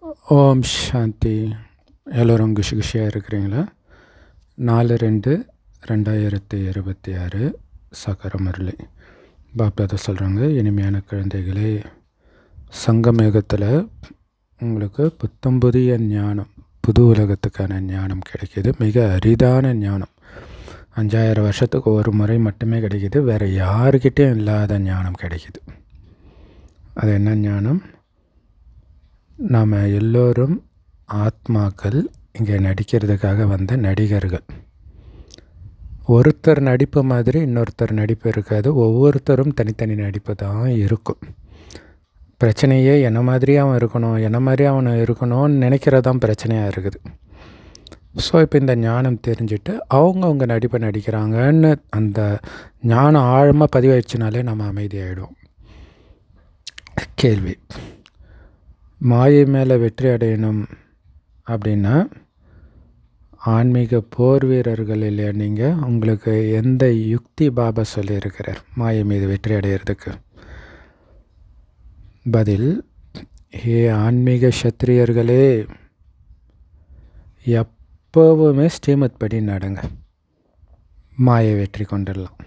ஓம் சாந்தி. எல்லோரும் குஷியாக இருக்கிறீங்களா? 4/2/2026 சக்கர முரளி பாப்தாதா சொல்கிறாங்க, இனிமையான குழந்தைகளே, சங்கமேகத்தில் உங்களுக்கு புத்தம் புதிய ஞானம், புது உலகத்துக்கான ஞானம் கிடைக்கிது. மிக அரிதான ஞானம். 5000 வருஷத்துக்கு ஒரு முறை மட்டுமே கிடைக்கிது. வேறு யாருக்கிட்டேயும் இல்லாத ஞானம் கிடைக்கிது. அது என்ன ஞானம்? நாம் எல்லோரும் ஆத்மாக்கள், இங்கே நடிக்கிறதுக்காக வந்த நடிகர்கள். ஒருத்தர் நடிப்பு மாதிரி இன்னொருத்தர் நடிப்பு இருக்காது. ஒவ்வொருத்தரும் தனித்தனி நடிப்பு தான் இருக்கும். பிரச்சனையே என்ன மாதிரி அவன் இருக்கணும், என்ன மாதிரி அவனை இருக்கணும்னு நினைக்கிறதான் பிரச்சனையாக இருக்குது. ஸோ இப்போ இந்த ஞானம் தெரிஞ்சுட்டு அவங்கவுங்க நடிப்பை நடிக்கிறாங்கன்னு அந்த ஞானம் ஆழமாக பதிவாயிடுச்சுனாலே நம்ம அமைதியாகிடும். கேள்வி: மாயை மேலே வெற்றி அடையணும் அப்படின்னா ஆன்மீக போர் வீரர்கள் இல்லையா நீங்கள்? உங்களுக்கு எந்த யுக்தி பாபா சொல்லியிருக்கிறார் மாயை மீது வெற்றி அடையிறதுக்கு? பதில்: ஏ ஆன்மீக சத்திரியர்களே, எப்போவுமே ஸ்ரீமத் படி நடங்க. மாயை வெற்றி கொண்டுடலாம்.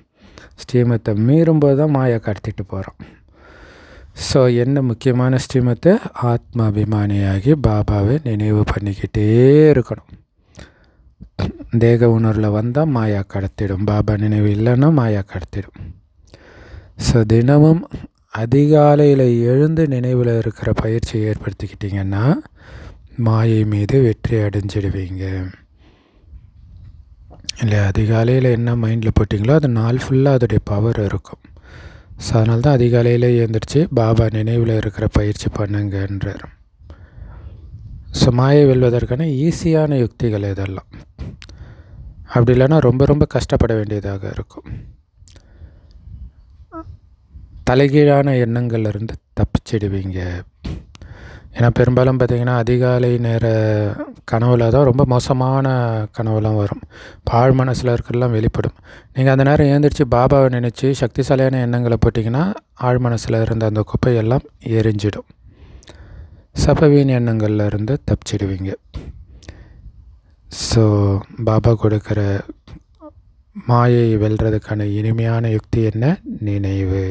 ஸ்ரீமத்தை மீறும்போது தான் மாயை கடத்திட்டு போகிறோம். ஸோ என்ன முக்கியமான ஸ்ரீமத்தை? ஆத்மாபிமானியாகி பாபாவை நினைவு பண்ணிக்கிட்டே இருக்கணும். தேக உணர்வில் வந்தால் மாயா கடத்திடும். பாபா நினைவு இல்லைன்னா மாயா கடத்திடும். ஸோ தினமும் அதிகாலையில் எழுந்து நினைவில் இருக்கிற பயிற்சியை ஏற்படுத்திக்கிட்டிங்கன்னா மாயை மீது வெற்றி அடைஞ்சிடுவீங்க. இல்லை, அதிகாலையில் என்ன மைண்டில் போட்டிங்களோ அது நாள் ஃபுல்லாக அதோடைய பவர் இருக்கும். ஸோ அதனால தான் அதிகாலையில் எழுந்திரிச்சு பாபா நினைவில் இருக்கிற பயிற்சி பண்ணுங்கன்றார். ஸோ மாயை வெல்வதற்கான ஈஸியான யுக்திகள் இதெல்லாம். அப்படி இல்லைன்னா ரொம்ப ரொம்ப கஷ்டப்பட வேண்டியதாக இருக்கும். தலைகீழான எண்ணங்கள்லேருந்து தப்பிச்சிடுவீங்க. ஏன்னா பெரும்பாலும் பார்த்திங்கன்னா அதிகாலை நேர கனவுல தான் ரொம்ப மோசமான கனவுலாம் வரும். பாழ் மனசில் இருக்கிறதெல்லாம் வெளிப்படும். நீங்கள் அந்த நேரம் எழுந்திரிச்சு பாபாவை நினச்சி சக்திசாலியான எண்ணங்களை போட்டிங்கன்னா ஆழ் மனசில் இருந்த அந்த குப்பையெல்லாம் எரிஞ்சிடும். சபவீன் எண்ணங்களில் இருந்து தப்பிச்சிடுவீங்க. ஸோ பாபா கொடுக்குற மாயை வெல்றதுக்கான இனிமையான யுக்தி என்ன? நினைவு.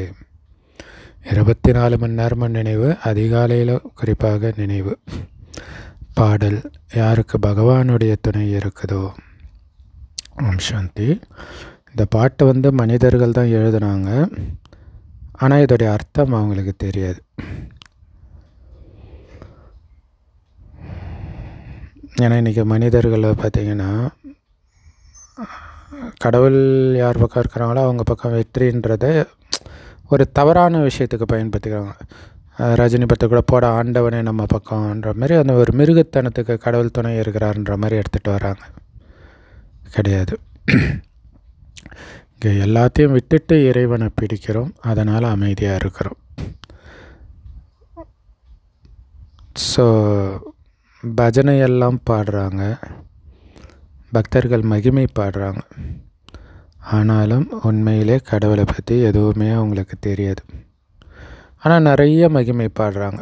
24 மணி நேரமும் நினைவு. அதிகாலையில் குறிப்பாக நினைவு. பாடல்: யாருக்கு பகவானுடைய துணை இருக்குதோ. ஓம் சாந்தி. இந்த பாட்டை மனிதர்கள் தான் எழுதுனாங்க. ஆனால் இதோடைய அர்த்தம் அவங்களுக்கு தெரியாது. ஏன்னா இன்றைக்கி மனிதர்களை பார்த்திங்கன்னா கடவுள் யார் பக்கம் இருக்கிறாங்களோ அவங்க பக்கம் வெற்றின்றதை ஒரு தவறான விஷயத்துக்கு பயன்படுத்திக்கிறாங்க. ரஜினி படத்தை கூட போட ஆண்டவனே நம்ம பக்கம்ன்ற மாதிரி அந்த ஒரு மிருகத்தனத்துக்கு கடவுள் துணை இருக்கிறாருன்ற மாதிரி எடுத்துகிட்டு வராங்க. கிடையாது. இங்கே எல்லாத்தையும் விட்டுட்டு இறைவனை பிடிக்கிறோம். அதனால் அமைதியாக இருக்கிறோம். ஸோ பஜனையெல்லாம் பாடுறாங்க, பக்தர்கள் மகிமை பாடுறாங்க. ஆனாலும் உண்மையிலே கடவுளை பற்றி எதுவுமே அவங்களுக்கு தெரியாது. ஆனால் நிறைய மகிமை பாடுறாங்க.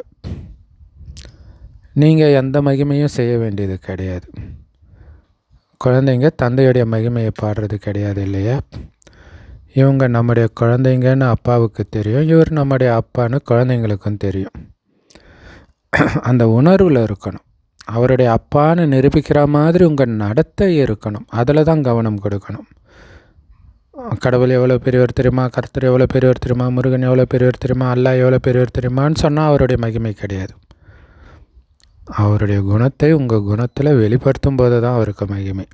நீங்கள் எந்த மகிமையும் செய்ய வேண்டியது கிடையாது. குழந்தைங்க தந்தையுடைய மகிமையை பாடுறது கிடையாது இல்லையா? இவங்க நம்முடைய குழந்தைங்கன்னு அப்பாவுக்கு தெரியும். இவர் நம்முடைய அப்பான்னு குழந்தைங்களுக்கும் தெரியும். அந்த உணர்வில் இருக்கணும். அவருடைய அப்பான்னு நிரூபிக்கிற மாதிரி உங்கள் நடத்தை இருக்கணும். அதில் தான் கவனம் கொடுக்கணும். கடவுள் எவ்வளோ பெரியவர் தெரியுமா, கர்த்தர் எவ்வளோ பெரியவர் தெரியுமா, முருகன் எவ்வளோ பெரியவர் தெரியுமா, அல்லாஹ் எவ்வளோ பெரியவர் தெரியுமான்னு சொன்னால் அவருடைய மகிமை கிடையாது. அவருடைய குணத்தை உங்கள் குணத்தில் வெளிப்படுத்தும் போது தான் அவருக்கு மகிமை.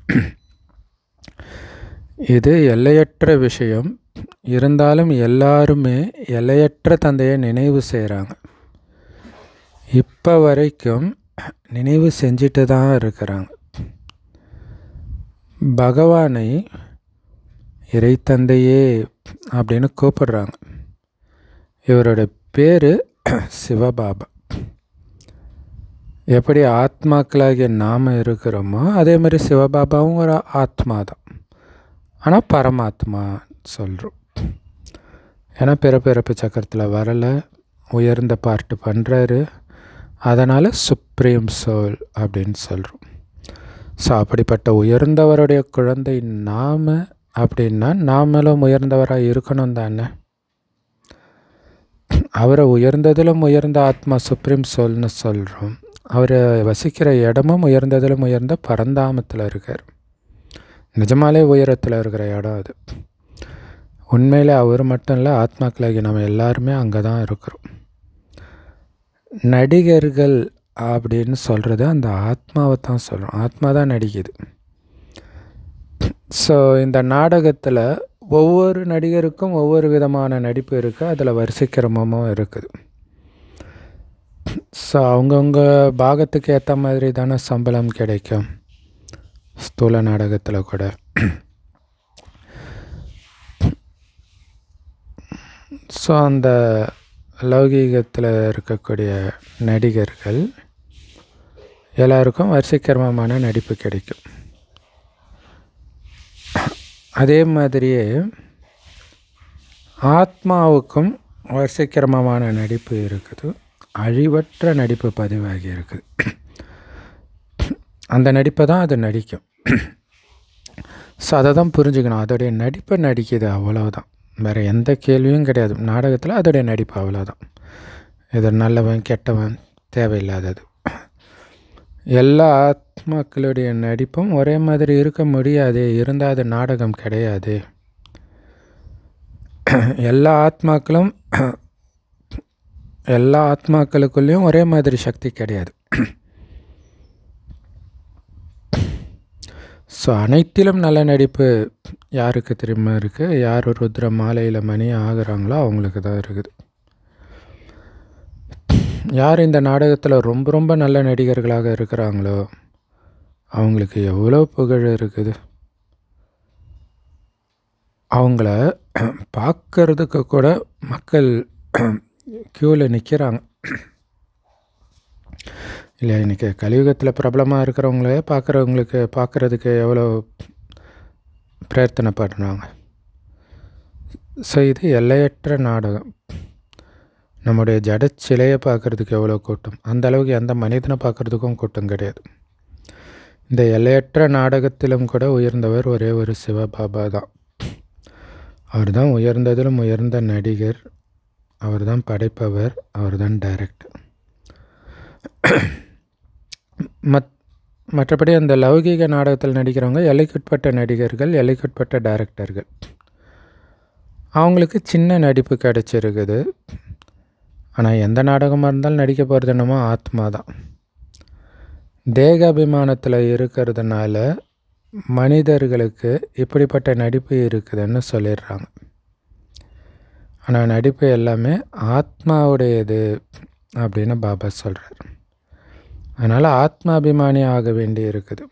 இது எல்லையற்ற விஷயம். இருந்தாலும் எல்லாருமே எல்லையற்ற தந்தையை நினைவு செய்கிறாங்க. இப்போ வரைக்கும் நினைவு செஞ்சுட்டு தான் இருக்கிறாங்க. பகவானை இறைத்தந்தையே அப்படின்னு கூப்பிடுறாங்க. இவரோட பேர் சிவபாபா. எப்படி ஆத்மாக்களாகிய நாம் இருக்கிறோமோ அதே மாதிரி சிவபாபாவும் ஒரு ஆத்மா தான். ஆனால் பரமாத்மா சொல்கிறோம். ஏன்னா பிறப்பு சக்கரத்தில் வரலை, உயர்ந்த பார்ட்டு பண்ணுறாரு. அதனால் சுப்ரீம் சோல் அப்படின்னு சொல்கிறோம். ஸோ அப்படிப்பட்ட உயர்ந்தவருடைய குழந்தை நாம் அப்படின்னா நாமளும் உயர்ந்தவராக இருக்கணும் தானே. அவரை உயர்ந்ததிலும் உயர்ந்த ஆத்மா சுப்ரீம் சோல்னு சொல்கிறோம். அவர் வசிக்கிற இடமும் உயர்ந்ததிலும் உயர்ந்த பரந்தாமத்தில் இருக்கார். நிஜமாலே உயரத்தில் இருக்கிற இடம் அது. உண்மையில் அவர் மட்டும் இல்லை, ஆத்மாக்களாகி நம்ம எல்லாருமே அங்கே தான் இருக்கிறோம். நடிகர்கள் அப்படின்னு சொல்கிறது அந்த ஆத்மாவை தான் சொல்கிறோம். ஆத்மா தான் நடிக்குது. ஸோ இந்த நாடகத்தில் ஒவ்வொரு நடிகருக்கும் ஒவ்வொரு விதமான நடிப்பு இருக்குது. அதில் வரிசைக்கிரமமும் இருக்குது. ஸோ அவங்கவுங்க பாகத்துக்கு ஏற்ற மாதிரி தானே சம்பளம் கிடைக்கும். ஸ்தூல நாடகத்தில் கூட ஸோ அந்த லௌகீகத்தில் இருக்கக்கூடிய நடிகர்கள் எல்லாருக்கும் வரிசைக்கிரமமான நடிப்பு கிடைக்கும். அதே மாதிரியே ஆத்மாவுக்கும் வரிசைக்கிரமமான நடிப்பு இருக்குது. அழிவற்ற நடிப்பு பதிவாகி இருக்குது. அந்த நடிப்பை தான் அது நடிக்கும். ஸோ அதை தான் புரிஞ்சுக்கணும். அதோடைய நடிப்பை நடிக்குது, அவ்வளோதான். வேறு எந்த கேள்வியும் கிடையாது. நாடகத்தில் அதோடைய நடிப்பு அவ்வளோதான். இது நல்லவன் கெட்டவன் தேவையில்லாதது. எல்லா ஆத்மாக்களுடைய நடிப்பும் ஒரே மாதிரி இருக்க முடியாது. இருந்தால் அது நாடகம் கிடையாது. எல்லா ஆத்மாக்களுக்குள்ளேயும் ஒரே மாதிரி சக்தி கிடையாது. ஸோ அனைத்திலும் நல்ல நடிப்பு யாருக்கு தெரியுமா இருக்குது? யார் ருத்ர மாலையில் மணி ஆகுறாங்களோ அவங்களுக்கு தான் இருக்குது. யார் இந்த நாடகத்தில் ரொம்ப ரொம்ப நல்ல நடிகர்களாக இருக்கிறாங்களோ அவங்களுக்கு எவ்வளோ புகழ் இருக்குது. அவங்கள பார்க்கறதுக்கு கூட மக்கள் க்யூவில் நிற்கிறாங்க இல்லை. இன்றைக்கி கலியுகத்தில் பிரபலமாக இருக்கிறவங்களே பார்க்குறதுக்கு எவ்வளோ பிரயத்தனை பண்ணுறாங்க. ஸோ இது எல்லையற்ற நாடகம். நம்முடைய ஜட சிலையை பார்க்குறதுக்கு எவ்வளோ கூட்டம், அந்த அளவுக்கு எந்த மனிதனை பார்க்குறதுக்கும் கூட்டம் கிடையாது. இந்த எல்லையற்ற நாடகத்திலும் கூட உயர்ந்தவர் ஒரே ஒரு சிவபாபா தான். அவர் தான் உயர்ந்ததிலும் உயர்ந்த நடிகர். அவர் தான் படைப்பவர். அவர் தான் டைரக்டர். மற்றபடி அந்த லௌகீக நாடகத்தில் நடிக்கிறவங்க எல்லைக்குட்பட்ட நடிகர்கள், எல்லைக்குட்பட்ட டைரக்டர்கள். அவங்களுக்கு சின்ன நடிப்பு கிடச்சிருக்குது. ஆனால் எந்த நாடகமாக இருந்தாலும் நடிக்க போகிறது என்னமோ ஆத்மா தான். தேகாபிமானத்தில் இருக்கிறதுனால மனிதர்களுக்கு இப்படிப்பட்ட நடிப்பு இருக்குதுன்னு சொல்லிடுறாங்க. ஆனால் நடிப்பு எல்லாமே ஆத்மாவுடையது அப்படின்னு பாபா சொல்கிறார். அதனால் ஆத்மாபிமானி ஆக வேண்டி இருக்குது.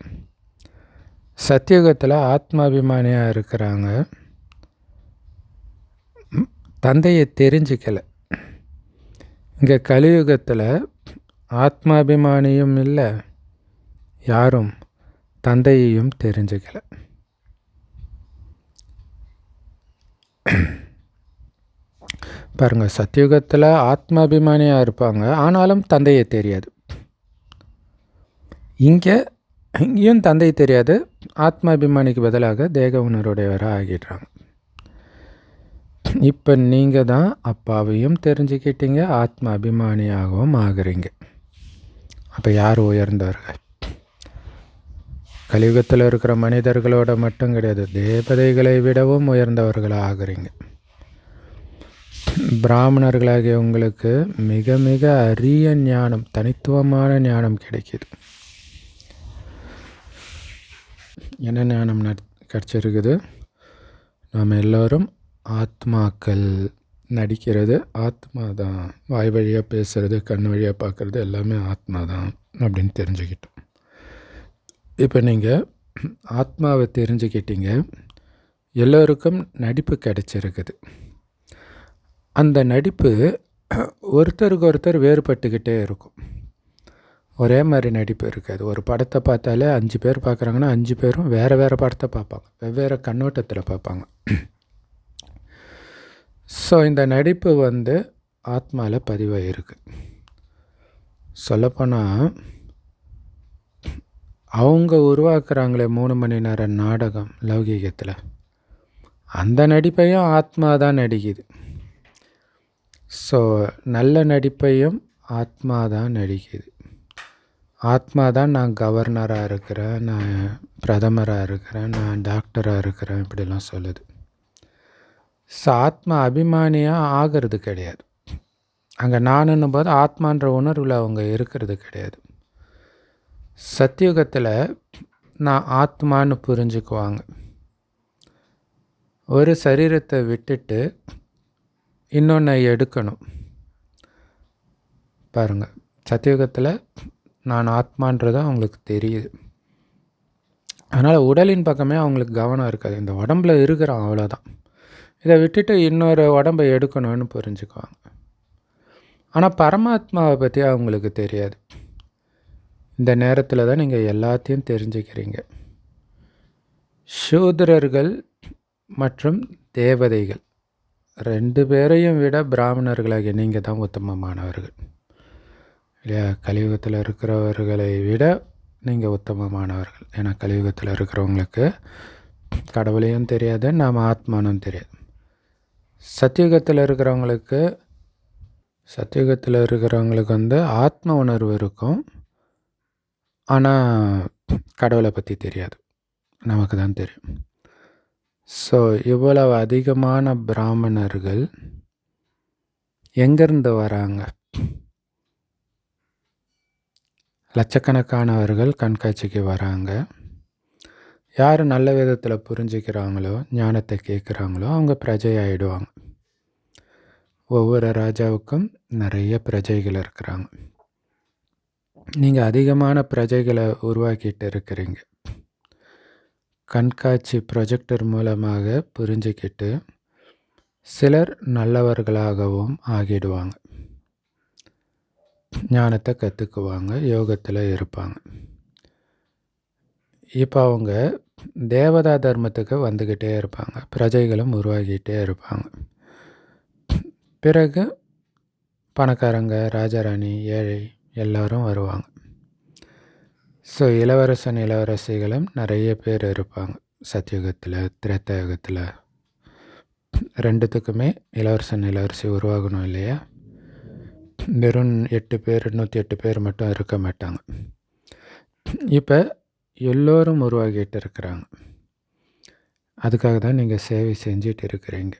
சத்தியுகத்தில் ஆத்மாபிமானியாக இருக்கிறாங்க. தந்தையை தெரிஞ்சிக்கலை. இங்கே கலியுகத்தில் ஆத்மாபிமானியும் இல்லை, யாரும் தந்தையையும் தெரிஞ்சுக்கலை. பாருங்கள், சத்தியுகத்தில் ஆத்மாபிமானியாக இருப்பாங்க, ஆனாலும் தந்தையை தெரியாது. இங்கேயும் தந்தை தெரியாது. ஆத்மாபிமானிக்கு பதிலாக தேக உணர்வுடையவராக ஆகிடுறாங்க. இப்போ நீங்கள் தான் அப்பாவையும் தெரிஞ்சுக்கிட்டீங்க, ஆத்மா அபிமானியாகவும் ஆகுறீங்க. அப்போ யார் உயர்ந்தவர்கள்? கலியுகத்தில் இருக்கிற மனிதர்களோட மட்டும் கிடையாது, தேவதைகளை விடவும் உயர்ந்தவர்களாக ஆகுறீங்க. பிராமணர்களாகிய உங்களுக்கு மிக மிக அரிய ஞானம், தனித்துவமான ஞானம் கிடைக்கிது. என்ன ஞானம் கிடச்சிருக்குது? நாம் எல்லோரும் ஆத்மாக்கள். நடிக்கிறது ஆத்மா தான். வாய் வழியாக பேசுகிறது, கண் வழியாக பார்க்குறது எல்லாமே ஆத்மா தான் அப்படின்னு தெரிஞ்சுக்கிட்டோம். இப்போ நீங்கள் ஆத்மாவை தெரிஞ்சுக்கிட்டீங்க. எல்லோருக்கும் நடிப்பு கிடைச்சிருக்குது. அந்த நடிப்பு ஒருத்தருக்கு ஒருத்தர் வேறுபட்டுக்கிட்டே இருக்கும். ஒரே மாதிரி நடிப்பு இருக்காது. ஒரு படத்தை பார்த்தாலே 5 பேர் பார்க்குறாங்கன்னா 5 பேரும் வேறு வேறு படத்தை பார்ப்பாங்க, வெவ்வேறு கண்ணோட்டத்தில் பார்ப்பாங்க. ஸோ இந்த நடிப்பு ஆத்மாவில் பதிவாயிருக்கு. சொல்லப்போனால் அவங்க உருவாக்குறாங்களே 3 மணி நேர நாடகம் லௌகீகத்தில், அந்த நடிப்பையும் ஆத்மா தான் நடிக்குது. ஸோ நல்ல நடிப்பையும் ஆத்மா தான் நடிக்குது. ஆத்மா தான் நான் கவர்னராக இருக்கிறேன், நான் பிரதமராக இருக்கிறேன், நான் டாக்டராக இருக்கிறேன் இப்படிலாம் சொல்லுது. ஸோ ஆத்மா அபிமானியாக ஆகிறது கிடையாது. அங்கே நானுன்னும் போது ஆத்மான்ற உணர்வில் அவங்க இருக்கிறது கிடையாது. சத்தியுகத்தில் நான் ஆத்மான்னு புரிஞ்சுக்குவாங்க. ஒரு சரீரத்தை விட்டுட்டு இன்னொன்று எடுக்கணும். பாருங்கள், சத்தியுகத்தில் நான் ஆத்மான்றது அவங்களுக்கு தெரியுது. அதனால் உடலின் பக்கமே அவங்களுக்கு கவனம் இருக்காது. இந்த உடம்புல இருக்கிறோம் அவ்வளோதான், இதை விட்டுட்டு இன்னொரு உடம்பை எடுக்கணும்னு புரிஞ்சுக்குவாங்க. ஆனால் பரமாத்மாவை பற்றி அவங்களுக்கு தெரியாது. இந்த நேரத்தில் தான் நீங்கள் எல்லாத்தையும் தெரிஞ்சுக்கிறீங்க. சூத்திரர்கள் மற்றும் தேவதைகள் 2 பேரையும் விட பிராமணர்களாகிய நீங்கள் தான் உத்தமமானவர்கள் இல்லையா? கலியுகத்தில் இருக்கிறவர்களை விட நீங்கள் உத்தமமானவர்கள். ஏன்னா கலியுகத்தில் இருக்கிறவங்களுக்கு கடவுளையும் தெரியாது, நாம் ஆத்மானும் தெரியாது. சத்தியுகத்தில் இருக்கிறவங்களுக்கு ஆத்ம உணர்வு இருக்கும், ஆனால் கடவுளை பற்றி தெரியாது, நமக்கு தான் தெரியும். ஸோ இவ்வளவு அதிகமான பிராமணர்கள் எங்கேருந்து வராங்க? லட்சக்கணக்கானவர்கள் கண்காட்சிக்கு வராங்க. யார் நல்ல விதத்தில் புரிஞ்சுக்கிறாங்களோ, ஞானத்தை கேட்குறாங்களோ, அவங்க பிரஜை ஆகிடுவாங்க. ஒவ்வொரு ராஜாவுக்கும் நிறைய பிரஜைகள் இருக்கிறாங்க. நீங்கள் அதிகமான பிரஜைகளை உருவாக்கிட்டு இருக்கிறீங்க. கண்காட்சி ப்ரொஜெக்டர் மூலமாக புரிஞ்சுக்கிட்டு சிலர் நல்லவர்களாகவும் ஆகிடுவாங்க, ஞானத்தை கற்றுக்குவாங்க, யோகத்தில் இருப்பாங்க. இப்போ அவங்க தேவதா தர்மத்துக்கு வந்துக்கிட்டே இருப்பாங்க, பிரஜைகளும் உருவாகிட்டே இருப்பாங்க. பிறகு பணக்காரங்க, ராஜாராணி, ஏழை எல்லோரும் வருவாங்க. ஸோ இளவரசன் இளவரசிகளும் நிறைய பேர் இருப்பாங்க. சத்தியுகத்தில், திரேதாயுகத்தில் ரெண்டுத்துக்குமே இளவரசன் இளவரசி உருவாகணும் இல்லையா? வெறும் 8 பேர் 108 பேர் மட்டும் இருக்க மாட்டாங்க. இப்போ எல்லோரும் உருவாகிட்டு இருக்கிறாங்க. அதுக்காக தான் நீங்கள் சேவை செஞ்சிட்டு இருக்கிறீங்க.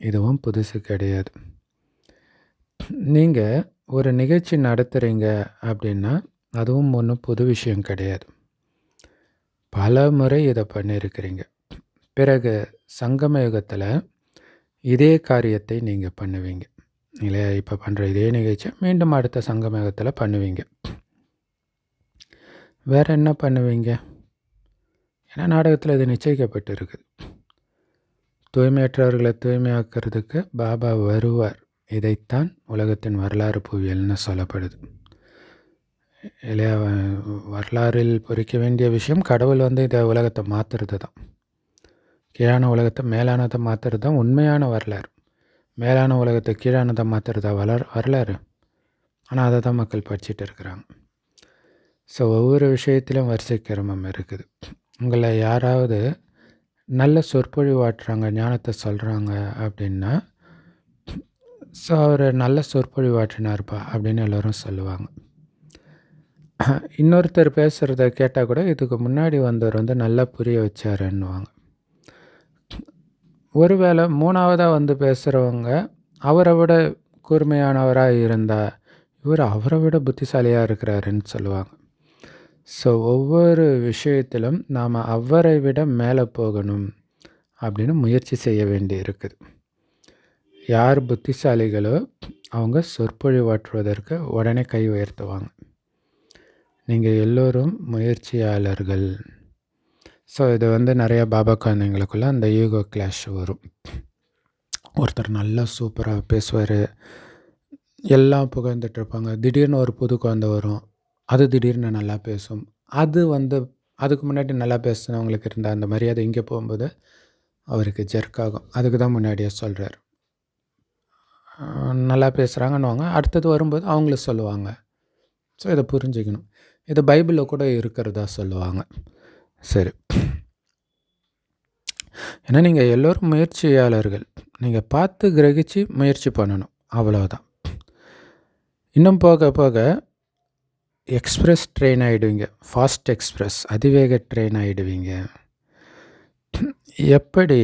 இதுவும் புதுசு கிடையாது. நீங்கள் ஒரு நிகழ்ச்சி நடத்துகிறீங்க அப்படின்னா அதுவும் ஒன்றும் புது விஷயம் கிடையாது. பல முறை இதை பண்ணியிருக்கிறீங்க. பிறகு சங்கம யுகத்தில் இதே காரியத்தை நீங்கள் பண்ணுவீங்க இல்லையா? இப்போ பண்ணுற இதே நிகழ்ச்சியை மீண்டும் அடுத்த சங்கம யுகத்தில் பண்ணுவீங்க. வேறு என்ன பண்ணுவீங்க? ஏன்னா நாடகத்தில் இது நிச்சயிக்கப்பட்டு இருக்குது. தூய்மையற்றவர்களை தூய்மையாக்கிறதுக்கு பாபா வருவார். இதைத்தான் உலகத்தின் வரலாறு புவியல்னு சொல்லப்படுது இல்லையா? வரலாறில் பொறிக்க வேண்டிய விஷயம் கடவுள் இதை உலகத்தை மாற்றுறது தான். கீழான உலகத்தை மேலானதை மாற்றுறது தான் உண்மையான வரலாறு. மேலான உலகத்தை கீழானதை மாற்றுறதா வரலாறு? ஆனால் அதை தான் மக்கள் படிச்சுட்டு இருக்கிறாங்க. ஸோ ஒவ்வொரு விஷயத்திலும் வரிசை கிரமம் இருக்குது. உங்களை யாராவது நல்ல சொற்பொழிவாற்றுறாங்க, ஞானத்தை சொல்கிறாங்க அப்படின்னா, ஸோ அவர் நல்ல சொற்பொழிவாற்றினார்ப்பா அப்படின்னு எல்லோரும் சொல்லுவாங்க. இன்னொருத்தர் பேசுகிறத கேட்டால் கூட இதுக்கு முன்னாடி வந்தவர் நல்லா புரிய வச்சாருன்னுவாங்க. ஒருவேளை 3ஆவதாக பேசுகிறவங்க அவரை விட கூர்மையானவராக இருந்தால் இவர் அவரை விட புத்திசாலியாக இருக்கிறாருன்னு சொல்லுவாங்க. ஸோ ஒவ்வொரு விஷயத்திலும் நாம் அவரை விட மேலே போகணும் அப்படின்னு முயற்சி செய்ய வேண்டி இருக்குது. யார் புத்திசாலிகளோ அவங்க சொற்பொழிவாற்றுவதற்கு உடனே கை உயர்த்துவாங்க. நீங்கள் எல்லோரும் முயற்சியாளர்கள். ஸோ இது நிறையா பாபா குழந்தைங்களுக்குள்ள அந்த ஈகோ கிளாஷ் வரும். ஒருத்தர் நல்லா சூப்பராக பேசுவார், எல்லாம் புகழ்ந்துட்டுருப்பாங்க. திடீர்னு ஒரு புது குழந்தை வரும், அது திடீர்னு நல்லா பேசும். அதுக்கு முன்னாடி நல்லா பேசுனவங்களுக்கு இருந்த அந்த மரியாதை இங்கே போகும்போது அவருக்கு ஜெர்க்காகும். அதுக்கு தான் முன்னாடியே சொல்கிறார். நல்லா பேசுகிறாங்கன்னுவாங்க, அடுத்தது வரும்போது அவங்களும் சொல்லுவாங்க ஸோ இதை புரிஞ்சுக்கணும். இது பைபிளில் கூட இருக்கிறதா சொல்லுவாங்க. சரி, ஏன்னா நீங்கள் எல்லோரும் முயற்சியாளர்கள். நீங்கள் பார்த்து கிரகிச்சு முயற்சி பண்ணணும், அவ்வளோதான். இன்னும் போக போக எக்ஸ்பிரஸ் ட்ரெயின் ஆகிடுவீங்க, ஃபாஸ்ட் எக்ஸ்பிரஸ் அதிவேக ட்ரெயின் ஆகிடுவீங்க. எப்படி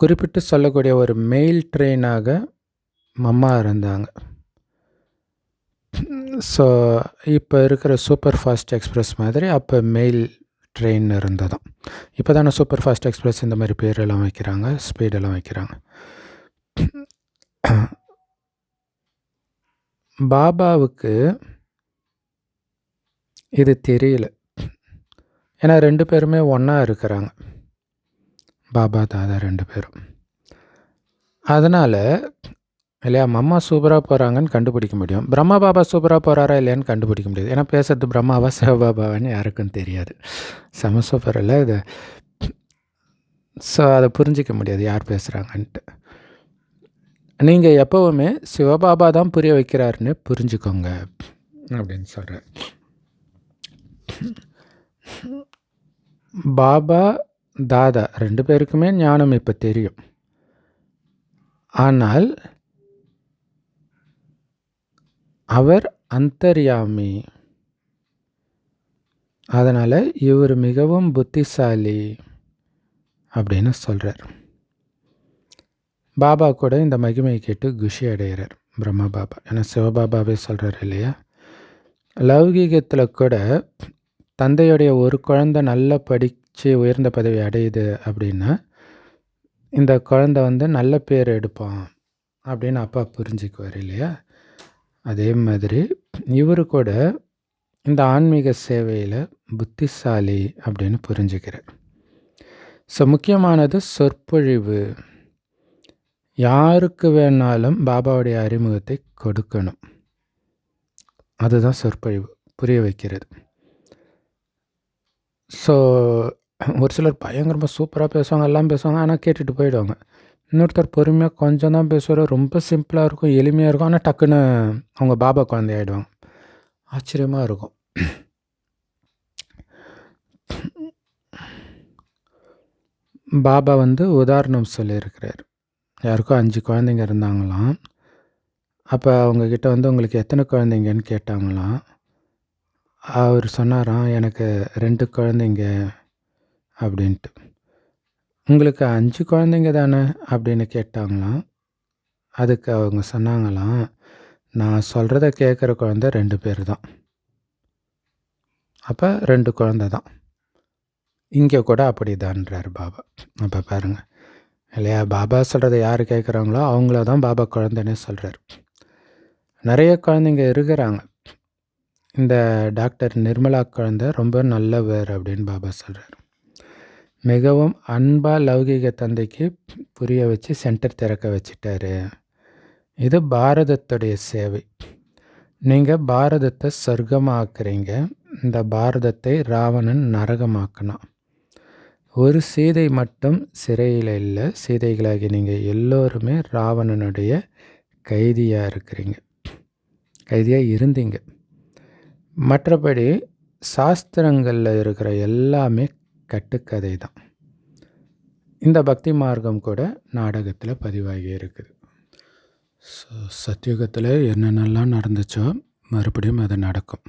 குறிப்பிட்டு சொல்லக்கூடிய ஒரு மெயில் ட்ரெயினாக மம்மா இருந்தாங்க. ஸோ இப்போ இருக்கிற சூப்பர் ஃபாஸ்ட் எக்ஸ்பிரஸ் மாதிரி அப்போ மெயில் ட்ரெயின் இருந்ததும். இப்போ தானே சூப்பர் ஃபாஸ்ட் எக்ஸ்பிரஸ் இந்த மாதிரி பேரெல்லாம் வைக்கிறாங்க, ஸ்பீடெல்லாம் வைக்கிறாங்க. பாபாவுக்கு இது தெரியல. ஏன்னா 2 பேருமே ஒன்றா இருக்கிறாங்க, பாபா தாதா 2 பேரும். அதனால் இல்லையா, மம்மா சூப்பராக போகிறாங்கன்னு கண்டுபிடிக்க முடியும். பிரம்மா பாபா சூப்பராக போகிறாரா இல்லையான்னு கண்டுபிடிக்க முடியாது. ஏன்னா பேசுறது பிரம்மாவா சிவபாபாவான்னு யாருக்கும் தெரியாது. செம சூப்பர் இல்லை இது. ஸோ அதை புரிஞ்சிக்க முடியாது யார் பேசுகிறாங்கன்ட்டு. நீங்கள் எப்போவுமே சிவபாபா தான் புரிய வைக்கிறாருன்னு புரிஞ்சுக்கோங்க அப்படின்னு சொல்கிறேன். பாபா தாதா 2 பேருக்குமே ஞானம் இப்போ தெரியும். ஆனால் அவர் அந்தர்யாமி. அதனால் இவர் மிகவும் புத்திசாலி அப்படின்னு சொல்கிறார். பாபா கூட இந்த மகிமையை கேட்டு குஷி அடைகிறார் பிரம்மா பாபா. ஏன்னா சிவபாபாவே சொல்கிறார் இல்லையா, லௌகீகத்தில் கூட தந்தையுடைய ஒரு குழந்தை நல்லா படித்து உயர்ந்த பதவி அடையுது அப்படின்னா இந்த குழந்தை நல்ல பேர் எடுப்பான் அப்படின்னு அப்பா புரிஞ்சுக்குவார் இல்லையா. அதே மாதிரி இவர் கூட இந்த ஆன்மீக சேவையில் புத்திசாலி அப்படின்னு புரிஞ்சுக்கிறார். ஸோ முக்கியமானது சொற்பொழிவு. யாருக்கு வேணாலும் பாபாவுடைய அறிமுகத்தை கொடுக்கணும். அதுதான் சொற்பொழிவு, புரிய வைக்கிறது. ஸோ ஒரு சிலர் பயங்கரமாக சூப்பராக பேசுவாங்க, எல்லாம் பேசுவாங்க, ஆனால் கேட்டுட்டு போயிடுவாங்க. இன்னொருத்தர் பொறுமையாக கொஞ்சம் தான் பேசுவார், ரொம்ப சிம்பிளாக இருக்கும், எளிமையாக இருக்கும், ஆனால் டக்குன்னு அவங்க பாபா குழந்தை ஆகிடுவாங்க. ஆச்சரியமாக இருக்கும். பாபா உதாரணம் சொல்லியிருக்கிறார். யாருக்கோ 5 குழந்தைங்க இருந்தாங்களாம். அப்போ அவங்கக்கிட்ட உங்களுக்கு எத்தனை குழந்தைங்கன்னு கேட்டாங்களாம். அவர் சொன்னாராம், எனக்கு 2 குழந்தைங்க அப்படின்ட்டு. உங்களுக்கு 5 குழந்தைங்க தானே அப்படின்னு கேட்டாங்களாம். அதுக்கு அவங்க சொன்னாங்களாம், நான் சொல்கிறத கேட்குற குழந்தை 2 பேர் தான். அப்போ 2 குழந்தை தான். இங்கே கூட அப்படி தான்றார் பாபா. அப்போ பாருங்கள் இல்லையா, பாபா சொல்கிறத யார் கேட்குறாங்களோ அவங்கள தான் பாபா குழந்தைன்னே சொல்கிறார். நிறைய குழந்தைங்க இருக்கிறாங்க. இந்த டாக்டர் நிர்மலா குழந்தை ரொம்ப நல்லவர் அப்படின்னு பாபா சொல்கிறார். மிகவும் அன்பாக லௌகீக தந்தைக்கு புரிய வச்சு சென்டர் திறக்க வச்சிட்டாரு. இது பாரதத்துடைய சேவை. நீங்கள் பாரதத்தை சொர்க்கமாக்குறீங்க, இந்த பாரதத்தை ராவணன் நரகமாக்கினான். ஒரு சீதை மட்டும் சிறையில் இல்லை, சீதைகளாகி நீங்கள் எல்லோருமே ராவணனுடைய கைதியாக இருக்கிறீங்க, கைதியாக இருந்தீங்க. மற்றபடி சாஸ்திரங்களில் இருக்கிற எல்லாமே கட்டுக்கதை தான். இந்த பக்தி மார்க்கம் கூட நாடகத்தில் பதிவாகி இருக்குது. ஸோ சத்தியுகத்தில் என்னென்னலாம் நடந்துச்சோ மறுபடியும் அது நடக்கும்.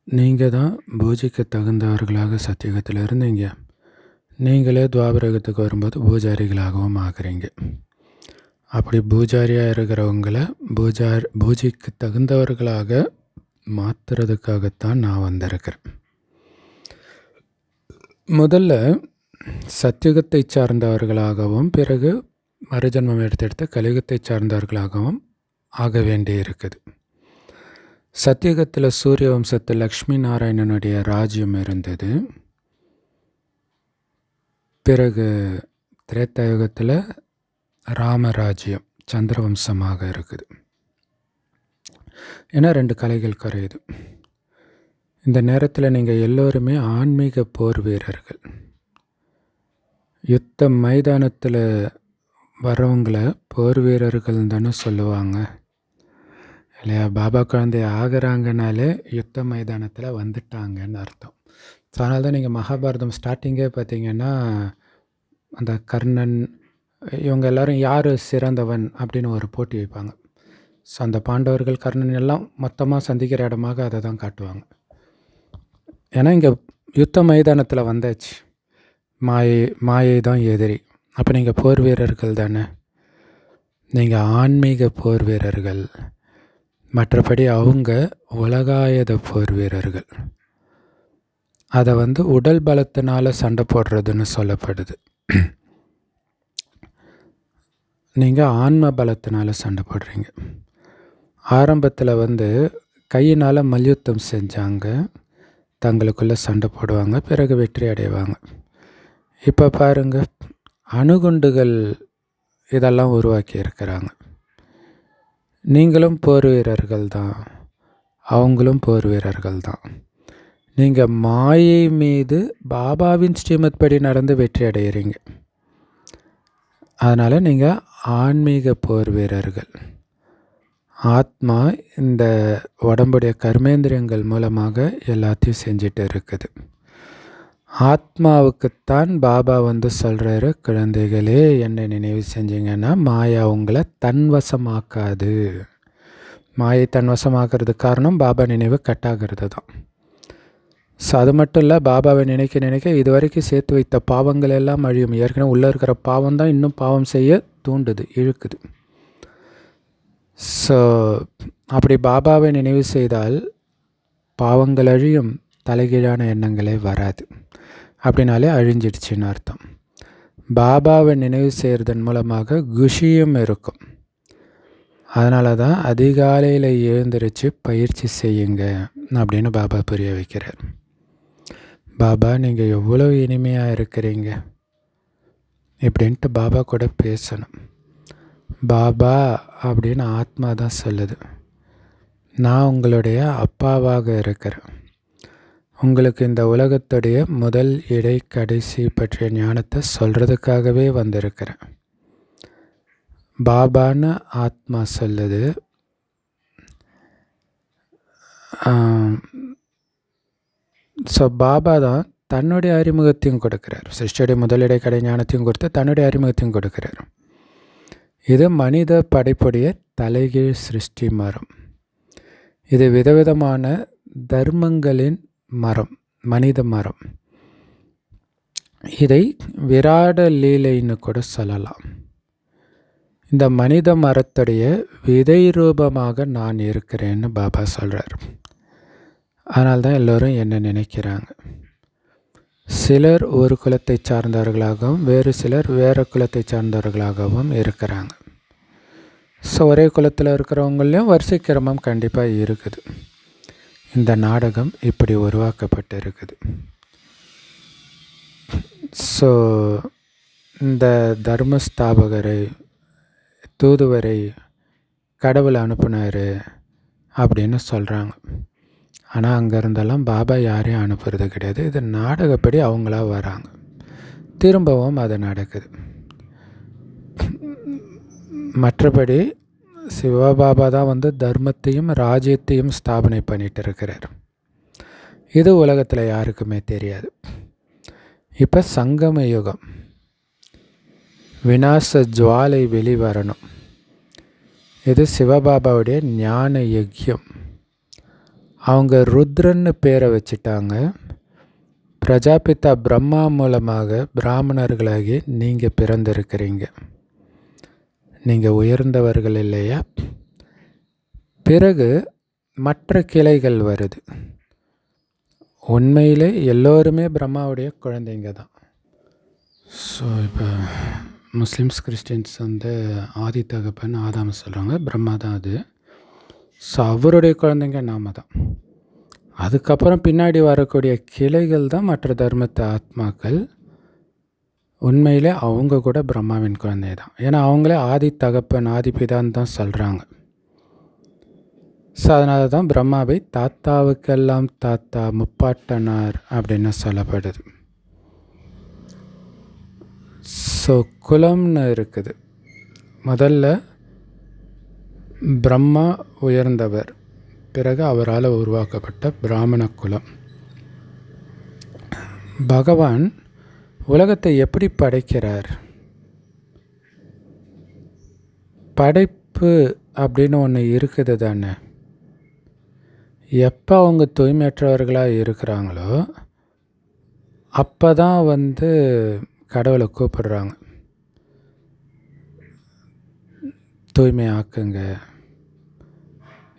நீங்கள் தான் பூஜைக்கு தகுந்தவர்களாக சத்தியுகத்தில் இருந்தீங்க. நீங்களே துவாபரகத்துக்கு வரும்போது பூஜாரிகளாகவும் ஆகிறீங்க. அப்படி பூஜாரியாக இருக்கிறவங்கள பூஜைக்கு தகுந்தவர்களாக மாற்றுறதுக்காகத்தான் நான் வந்திருக்கிறேன். முதல்ல சத்தியுகத்தை சார்ந்தவர்களாகவும் பிறகு மறுஜன்மம் எடுத்தெடுத்து கலியுகத்தை சார்ந்தவர்களாகவும் ஆக வேண்டி இருக்குது. சத்தியுகத்தில் சூரிய வம்சத்தில் லக்ஷ்மி நாராயணனுடைய ராஜ்யம் இருந்தது. பிறகு திரேத்தாயுகத்தில் ராமராஜ்யம் சந்திரவம்சமாக இருக்குது. ஏன்னா 2 கலைகள் குறையுது. இந்த நேரத்தில் நீங்கள் எல்லோருமே ஆன்மீக போர் வீரர்கள். யுத்த மைதானத்தில் வரவங்களை போர் வீரர்கள் தானே சொல்லுவாங்க. இல்லையா? பாபா குழந்தை ஆகுறாங்கனாலே யுத்த மைதானத்தில் வந்துட்டாங்கன்னு அர்த்தம். ஸோ அதனால தான் நீங்கள் மகாபாரதம் ஸ்டார்டிங்கே பார்த்தீங்கன்னா, அந்த கர்ணன் இவங்க எல்லோரும் யார் சிறந்தவன் அப்படின்னு ஒரு போட்டி வைப்பாங்க. ஸோ அந்த பாண்டவர்கள் கர்ணன் எல்லாம் மொத்தமாக சந்திக்கிற இடமாக அதை தான் காட்டுவாங்க. ஏன்னா இங்கே யுத்த மைதானத்தில் வந்தாச்சு. மாயை தான் எதிரி. அப்போ நீங்கள் போர் வீரர்கள் தானே. நீங்கள் ஆன்மீக போர் வீரர்கள். மற்றபடி அவங்க உலகாயத போர் வீரர்கள். அதை உடல் பலத்தினால சண்டை போடுறதுன்னு சொல்லப்படுது. நீங்கள் ஆன்ம பலத்தினால சண்டை போடுறீங்க. ஆரம்பத்தில் கையினால் மல்யுத்தம் செஞ்சாங்க, தங்களுக்குள்ளே சண்டை போடுவாங்க, பிறகு வெற்றி அடைவாங்க. இப்போ பாருங்கள், அணுகுண்டுகள் இதெல்லாம் உருவாக்கி இருக்கிறாங்க. நீங்களும் போர் வீரர்கள் தான், அவங்களும் போர் வீரர்கள் தான். நீங்கள் மாயை மீது பாபாவின் ஸ்ரீமத் படி நடந்து வெற்றி அடைகிறீங்க. அதனால் நீங்கள் ஆன்மீக போர் வீரர்கள். ஆத்மா இந்த உடம்புடைய கர்மேந்திரியங்கள் மூலமாக எல்லாத்தையும் செஞ்சிட்டு இருக்குது. ஆத்மாவுக்குத்தான் பாபா சொல்கிறாரு, குழந்தைகளே என்னை நினைவு செஞ்சீங்கன்னா மாயா உங்களை தன்வசமாக்காது. மாயை தன்வசமாக்குறதுக்கு காரணம் பாபா நினைவு கட்டாகிறது தான். ஸோ அது மட்டும் இல்லை, பாபாவை நினைக்க நினைக்க இது வரைக்கும் சேர்த்து வைத்த பாவங்கள் எல்லாம் அழியும். ஏற்கனவே உள்ளே இருக்கிற பாவம் தான் இன்னும் பாவம் செய்ய தூண்டுது, இழுக்குது. ஸோ அப்படி பாபாவை நினைவு செய்தால் பாவங்கள் அழியும், தலைகீழான எண்ணங்களே வராது. அப்படின்னாலே அழிஞ்சிடுச்சின்னு அர்த்தம். பாபாவை நினைவு செய்கிறதன் மூலமாக குஷியும் இருக்கும். அதனால தான் அதிகாலையில் எழுந்திரிச்சு பயிற்சி செய்யுங்க அப்படின்னு பாபா புரிய வைக்கிறார். பாபா நீங்கள் எவ்வளோ இனிமையாக இருக்கிறீங்க இப்படின்ட்டு பாபா கூட பேசணும். பாபா அப்படின்னு ஆத்மா தான் சொல்லுது, நான் உங்களுடைய அப்பாவாக இருக்கிறேன். உங்களுக்கு இந்த உலகத்துடைய முதல் இடை கடைசி பற்றிய ஞானத்தை சொல்கிறதுக்காகவே வந்திருக்கிறேன். பாபான்னு ஆத்மா சொல்லுது. ஸோ பாபா தான் தன்னுடைய அறிமுகத்தையும் கொடுக்குறார். சிருஷ்டியுடைய முதலிடை கடை ஞானத்தையும் கொடுத்து தன்னுடைய அறிமுகத்தையும் கொடுக்குறார். இது மனித படைப்புடைய தலைகீழ் சிருஷ்டி மரம். இது விதவிதமான தர்மங்களின் மரம், மனித மரம். இதை விராட லீலைன்னு கூட சொல்லலாம். இந்த மனித மரத்துடைய விதை ரூபமாக நான் இருக்கிறேன்னு பாபா சொல்கிறார். அதனால்தான் எல்லோரும் என்ன நினைக்கிறாங்க. சிலர் ஒரு குலத்தை சார்ந்தவர்களாகவும் வேறு சிலர் வேறு குலத்தை சார்ந்தவர்களாகவும் இருக்கிறாங்க. ஸோ ஒரே குலத்தில் இருக்கிறவங்களையும் வரிசை கிரமம் கண்டிப்பாக இருக்குது. இந்த நாடகம் இப்படி உருவாக்கப்பட்டு இருக்குது. ஸோ இந்த தர்மஸ்தாபகரை, தூதுவரை கடவுள் அனுப்புனார் அப்படின்னு சொல்கிறாங்க. ஆனால் அங்கே இருந்தெல்லாம் பாபா யாரையும் அனுப்புறது கிடையாது. இது நாடகப்படி அவங்களா வராங்க, திரும்பவும் அது நடக்குது. மற்றபடி சிவபாபா தான் தர்மத்தையும் ராஜ்யத்தையும் ஸ்தாபனை பண்ணிட்டு இருக்கிறார். இது உலகத்தில் யாருக்குமே தெரியாது. இப்போ சங்கம யுகம், விநாச ஜுவாலை வெளிவரணும். இது சிவபாபாவுடைய ஞான யஜ்யம். அவங்க ருத்ரன்னு பேரை வச்சுட்டாங்க. பிரஜாபிதா பிரம்மா மூலமாக பிராமணர்களாகி நீங்கள் பிறந்திருக்கிறீங்க. நீங்கள் உயர்ந்தவர்கள் இல்லையா? பிறகு மற்ற கிளைகள் வருது. உண்மையிலே எல்லோருமே பிரம்மாவுடைய குழந்தைங்க தான். ஸோ இப்போ முஸ்லீம்ஸ் கிறிஸ்டின்ஸ் ஆதி தகப்பன் ஆதாம் சொல்கிறாங்க, பிரம்மா தான் அது. ஸோ அவருடைய குழந்தைங்க நாம தான். அதுக்கப்புறம் பின்னாடி வரக்கூடிய கிளைகள் தான் மற்ற தர்மத்து ஆத்மாக்கள். உண்மையிலே அவங்க கூட பிரம்மாவின் குழந்தை தான். ஏன்னா அவங்களே ஆதி தகப்பன் ஆதி பிதான்னு தான் சொல்கிறாங்க. ஸோ அதனால தான் பிரம்மாவை தாத்தாவுக்கெல்லாம் தாத்தா, முப்பாட்டனார் அப்படின்னு சொல்லப்படுது. ஸோ குலம்னு இருக்குது. முதல்ல பிரம்மா உயர்ந்தவர், பிறகு அவரால் உருவாக்கப்பட்ட பிராமண குலம். பகவான் உலகத்தை எப்படி படைக்கிறார்? படைப்பு அப்படின்னு ஒன்று இருக்குது தானே. எப்போ அவங்க தூய்மையற்றவர்களாக இருக்கிறாங்களோ அப்போ தான் கடவுளை கூப்பிடுறாங்க, தூய்மையாக்குங்க.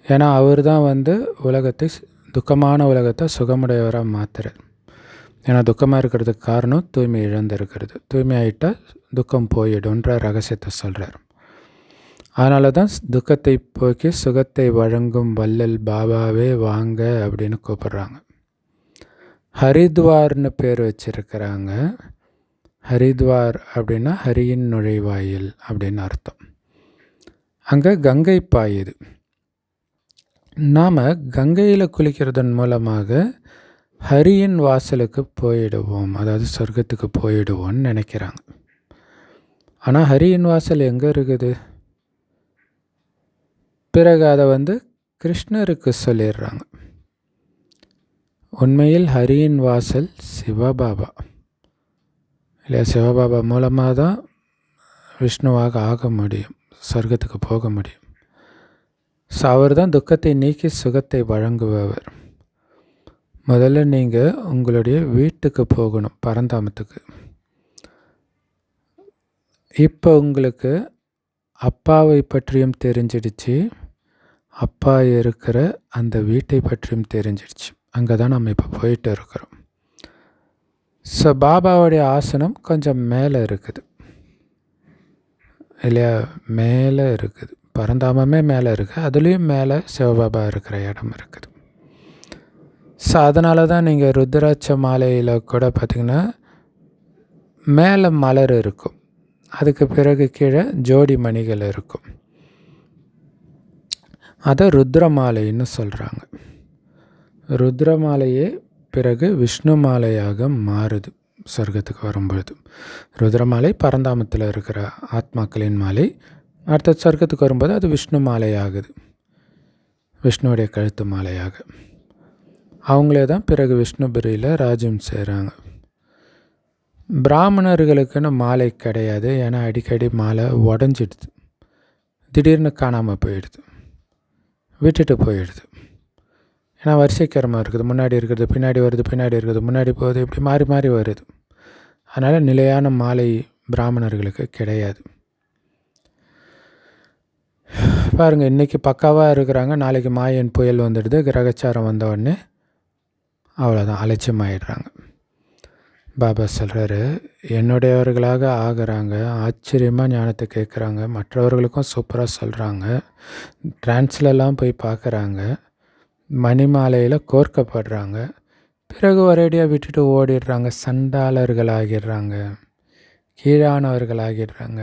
ஏன்னா அவர் தான் உலகத்தை, துக்கமான உலகத்தை சுகமுடையவராக மாற்றுறார். ஏன்னா துக்கமாக இருக்கிறதுக்கு காரணம் தூய்மை இழந்திருக்கிறது. தூய்மை ஆகிட்டால் துக்கம் போயிடும்ன்ற ரகசியத்தை சொல்கிறார். அதனால தான் துக்கத்தை போக்கி சுகத்தை வழங்கும் வள்ளல் பாபாவே வாங்க அப்படின்னு கூப்பிட்றாங்க. ஹரித்வார்னு பேர் வச்சிருக்கிறாங்க. ஹரித்வார் அப்படின்னா ஹரியின் நுழைவாயில் அப்படின்னு அர்த்தம். அங்கே கங்கை பாயுது. நாம் கங்கையில் குளிக்கிறதன் மூலமாக ஹரியின் வாசலுக்கு போயிடுவோம், அதாவது சொர்க்கத்துக்கு போயிடுவோம்னு நினைக்கிறாங்க. ஆனால் ஹரியின் வாசல் எங்கே இருக்குது? பிறகு அதை கிருஷ்ணருக்கு சொல்லிடுறாங்க. உண்மையில் ஹரியின் வாசல் சிவபாபா இல்லையா? சிவபாபா மூலமாக தான் விஷ்ணுவாக ஆக முடியும், சொர்க்கத்துக்கு போக முடியும். ஸோ அவர் தான் துக்கத்தை நீக்கி சுகத்தை வழங்குபவர். முதல்ல நீங்கள் உங்களுடைய வீட்டுக்கு போகணும், பரந்தாமத்துக்கு. இப்போ உங்களுக்கு அப்பாவை பற்றியும் தெரிஞ்சிடுச்சு, அப்பா இருக்கிற அந்த வீட்டை பற்றியும் தெரிஞ்சிடுச்சு. அங்கே தான் நம்ம இப்போ போயிட்டு இருக்கிறோம். ஸோ பாபாவுடைய ஆசனம் கொஞ்சம் மேலே இருக்குது இல்லையா? மேலே இருக்குது, பரந்தாமமே மேலே இருக்குது, அதுலேயும் மேலே சிவபாபா இருக்கிற இடம் இருக்குது. ஸோ அதனால தான் நீங்கள் ருத்ராட்ச மாலையில் கூட பார்த்திங்கன்னா மேலே மலர் இருக்கும், அதுக்கு பிறகு கீழே ஜோடி மணிகள் இருக்கும். அதை ருத்ரமாலைன்னு சொல்கிறாங்க. ருத்ரமாலையே பிறகு விஷ்ணு மாலையாக மாறுது சொர்க்கத்துக்கு வரும்பொழுது. ருத்ரமாலை பரந்தாமத்தில் இருக்கிற ஆத்மாக்களின் மாலை, அடுத்த சொர்க்கத்துக்கு வரும்போது அது விஷ்ணு மாலை ஆகுது, விஷ்ணுவுடைய கழுத்து மாலையாக. அவங்களே தான் பிறகு விஷ்ணுபுரியில் ராஜ்யம் செய்கிறாங்க. பிராமணர்களுக்குன்னு மாலை கிடையாது, ஏன்னா அடிக்கடி மாலை உடஞ்சிடுது, திடீர்னு காணாமல் போயிடுது, விட்டுட்டு போயிடுது. ஏன்னா வரிசைக்கிரமம் இருக்குது, முன்னாடி இருக்கிறது பின்னாடி வருது, பின்னாடி இருக்கிறது முன்னாடி போகுது, இப்படி மாறி மாறி வருது. அதனால் நிலையான மாலை பிராமணர்களுக்கு கிடையாது. பாருங்கள், இன்றைக்கி பக்காவாக இருக்கிறாங்க, நாளைக்கு மாயன் புயல் வந்துடுது, கிரகச்சாரம் வந்த உடனே அவ்வளோதான், அலட்சியமாயிடுறாங்க. பாபா சொல்கிறாரு, என்னுடையவர்களாக ஆகிறாங்க, ஆச்சரியமாக ஞானத்தை கேட்குறாங்க, மற்றவர்களுக்கும் சூப்பராக சொல்கிறாங்க, டிரான்ஸ்லலாம் போய் பார்க்குறாங்க, மணிமாலையில் கோர்க்கப்படுறாங்க, பிறகு ஒரேடியாக விட்டுட்டு ஓடிடுறாங்க, சண்டாளர்களாகிடுறாங்க, கீழானவர்களாகிடுறாங்க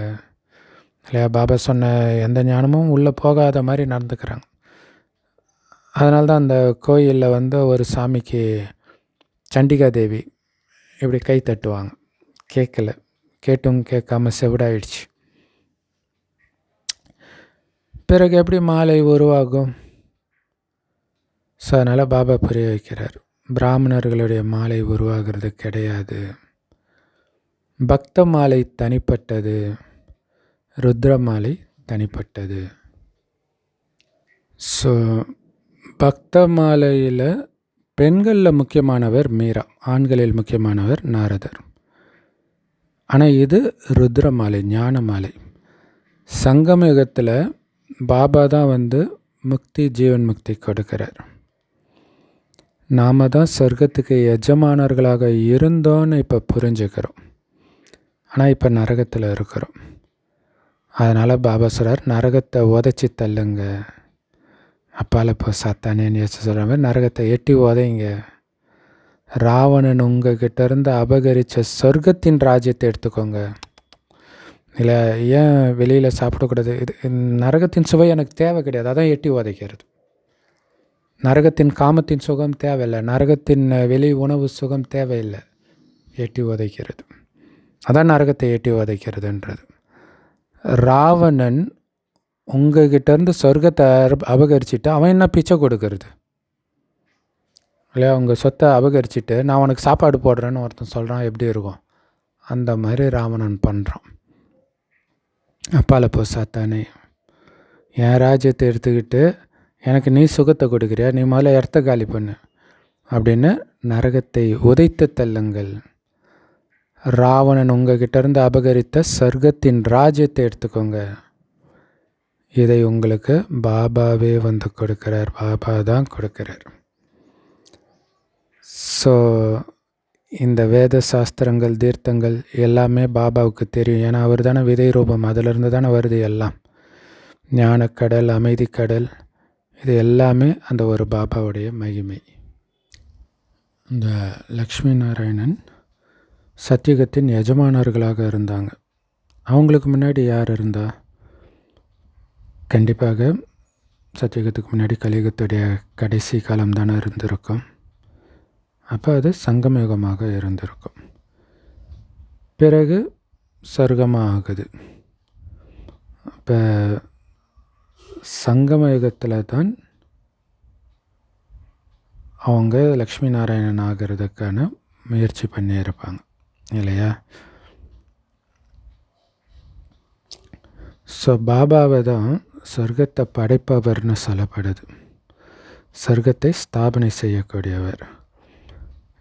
இல்லையா? பாபா சொன்ன எந்த ஞானமும் உள்ளே போகாத மாதிரி நடந்துக்கிறாங்க. அதனால தான் அந்த கோயிலில் ஒரு சாமிக்கு சண்டிகா தேவி இப்படி கை தட்டுவாங்க, கேட்கல, கேட்டும் கேட்காம செவிடாயிடுச்சு. பிறகு எப்படி மாலை உருவாகும்? ஸோ அதனால் பாபா புரிய வைக்கிறார், பிராமணர்களுடைய மாலை உருவாகிறது கிடையாது, பக்த மாலை தனிப்பட்டது, ருத்ர மாலை தனிப்பட்டது. ஸோ பக்த மாலையில் பெண்களில் முக்கியமானவர் மீரா, ஆண்களில் முக்கியமானவர் நாரதர். ஆனால் இது ருத்ர மாலை, ஞான மாலை. சங்கம யுகத்தில் பாபா தான் முக்தி, ஜீவன் முக்தி கொடுக்கிறார். நாம் தான் சொர்க்கத்துக்கு எஜமானர்களாக இருந்தோன்னு இப்போ புரிஞ்சுக்கிறோம், ஆனால் இப்போ நரகத்தில் இருக்கிறோம். அதனால் பாபா சொல்கிறார், நரகத்தை உதச்சி தள்ளுங்க, அப்பால் இப்போ சாத்தானேன்னு யோசிச்சு சொல்கிற மாதிரி நரகத்தை எட்டி உதைங்க. ராவணன் உங்ககிட்ட இருந்து அபகரித்த சொர்க்கத்தின் ராஜ்யத்தை எடுத்துக்கோங்க. இல்லை, ஏன் வெளியில் சாப்பிடக்கூடாது? இது நரகத்தின் சுவை எனக்கு தேவை கிடையாது, அதான் எட்டி உதைக்கிறது. நரகத்தின் காமத்தின் சுகம் தேவையில்லை, நரகத்தின் வெளி உணவு சுகம் தேவையில்லை, எட்டி உதைக்கிறது. அதான் நரகத்தை எட்டி உதைக்கிறதுன்றது. ராவணன் உங்ககிட்டேருந்து சொர்க்கத்தை அபகரிச்சுட்டு அவன் என்ன பிச்சை கொடுக்கறது இல்லையா? உங்கள் சொத்தை அபகரிச்சுட்டு நான் உனக்கு சாப்பாடு போடுறேன்னு ஒருத்தன் சொல்கிறான், எப்படி இருக்கும்? அந்த மாதிரி ராவணன் பண்ணுறான். அப்பால போ சாத்தானே, என் ராஜ்யத்தை எடுத்துக்கிட்டு எனக்கு நீ சுகத்தை கொடுக்குறியா? நீ முதல்ல இடத்த காலி பண்ணு அப்படின்னு நரகத்தை உதைத்து தள்ளுங்கள். ராவணன் உங்ககிட்டேருந்து அபகரித்த சொர்க்கத்தின் ராஜ்யத்தை எடுத்துக்கோங்க. இதை உங்களுக்கு பாபாவே வந்து கொடுக்குறார். பாபா தான் கொடுக்குறார். ஸோ இந்த வேத சாஸ்திரங்கள், தீர்த்தங்கள் எல்லாமே பாபாவுக்கு தெரியும். ஏன்னா அவர் தானே விதை ரூபம், அதிலிருந்து தானே வருது எல்லாம். ஞானக்கடல், அமைதிக்கடல், இது எல்லாமே அந்த ஒரு பாபாவுடைய மகிமை. இந்த லக்ஷ்மி நாராயணன் சத்தியுகத்தின் எஜமானர்களாக இருந்தாங்க. அவங்களுக்கு முன்னாடி யார் இருந்தா? கண்டிப்பாக சத்தியுகத்துக்கு முன்னாடி கலியுகத்துடைய கடைசி காலம் தானே இருந்திருக்கும். அப்போ அது சங்கமயுகமாக இருந்திருக்கும். பிறகு சொர்க்கமாக ஆகுது. இப்போ சங்கமயுகத்தில் தான் அவங்க லக்ஷ்மி நாராயணன் ஆகிறதுக்கான முயற்சி பண்ணியிருப்பாங்க இல்லையா? ஸோ பாபாவை தான் சொர்க்கத்தை படைப்பவர்னு சொல்லப்படுது. சொர்க்கத்தை ஸ்தாபனை செய்யக்கூடியவர்.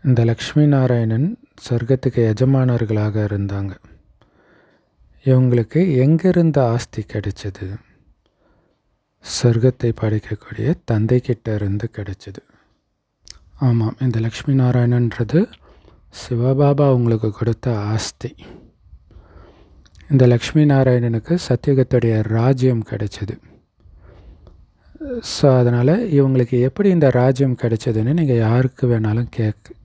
இந்த லக்ஷ்மி நாராயணன் சொர்க்கத்துக்கு எஜமானர்களாக இருந்தாங்க. இவங்களுக்கு எங்கிருந்து ஆஸ்தி கிடைச்சது? சொர்க்கத்தை படைக்கக்கூடிய தந்தைக்கிட்ட இருந்து கிடைச்சது. ஆமாம், இந்த லக்ஷ்மி நாராயணன்றது சிவபாபா அவங்களுக்கு கொடுத்த ஆஸ்தி. இந்த லக்ஷ்மி நாராயணனுக்கு சத்தியுகத்துடைய ராஜ்யம் கிடைச்சது. ஸோ அதனால் இவங்களுக்கு எப்படி இந்த ராஜ்யம் கிடைச்சதுன்னு நீங்கள் யாருக்கு வேணாலும்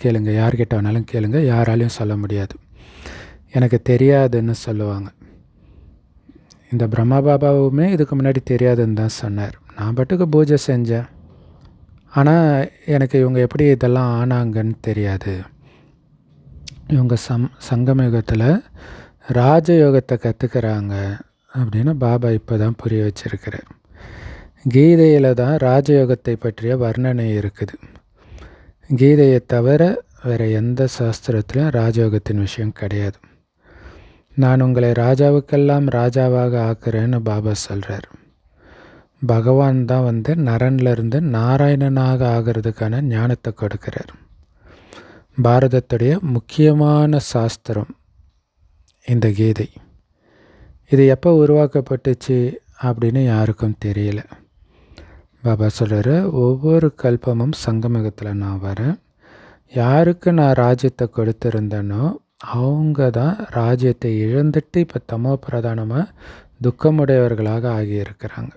கேளுங்க, யார்கிட்ட வேணாலும் கேளுங்க, யாராலையும் சொல்ல முடியாது. எனக்கு தெரியாதுன்னு சொல்லுவாங்க. இந்த பிரம்மா பாபாவுமே இதுக்கு முன்னாடி தெரியாதுன்னு தான் சொன்னார். நான் பாட்டுக்கு பூஜை செஞ்சேன், ஆனால் எனக்கு இவங்க எப்படி இதெல்லாம் ஆனாங்கன்னு தெரியாது. இவங்க சங்கமயுகத்தில் ராஜயோகத்தை கற்றுக்கிறாங்க அப்படின்னு பாபா இப்போ தான் புரிய வச்சிருக்கிறார். கீதையில் தான் ராஜயோகத்தை பற்றிய வர்ணனை இருக்குது. கீதையை தவிர வேறு எந்த சாஸ்திரத்திலும் ராஜயோகத்தின் விஷயம் கிடையாது. நான் உங்களை ராஜாவுக்கெல்லாம் ராஜாவாக ஆக்குறேன்னு பாபா சொல்கிறார். பகவான் தான் வந்து நரன்லேருந்து நாராயணனாக ஆகிறதுக்கான ஞானத்தை கொடுக்கிறார். பாரதத்துடைய முக்கியமான சாஸ்திரம் இந்த கீதை. இது எப்போ உருவாக்கப்பட்டுச்சு அப்படின்னு யாருக்கும் தெரியல. பாபா சொல்கிறாரு, ஒவ்வொரு கல்பமும் சங்கமயுகத்தில் நான் வரேன். யாருக்கு நான் ராஜ்யத்தை கொடுத்துருந்தேனோ அவங்க தான் ராஜ்யத்தை இழந்துட்டு இப்போ தமோ பிரதானமாக துக்கமுடையவர்களாக ஆகியிருக்கிறாங்க.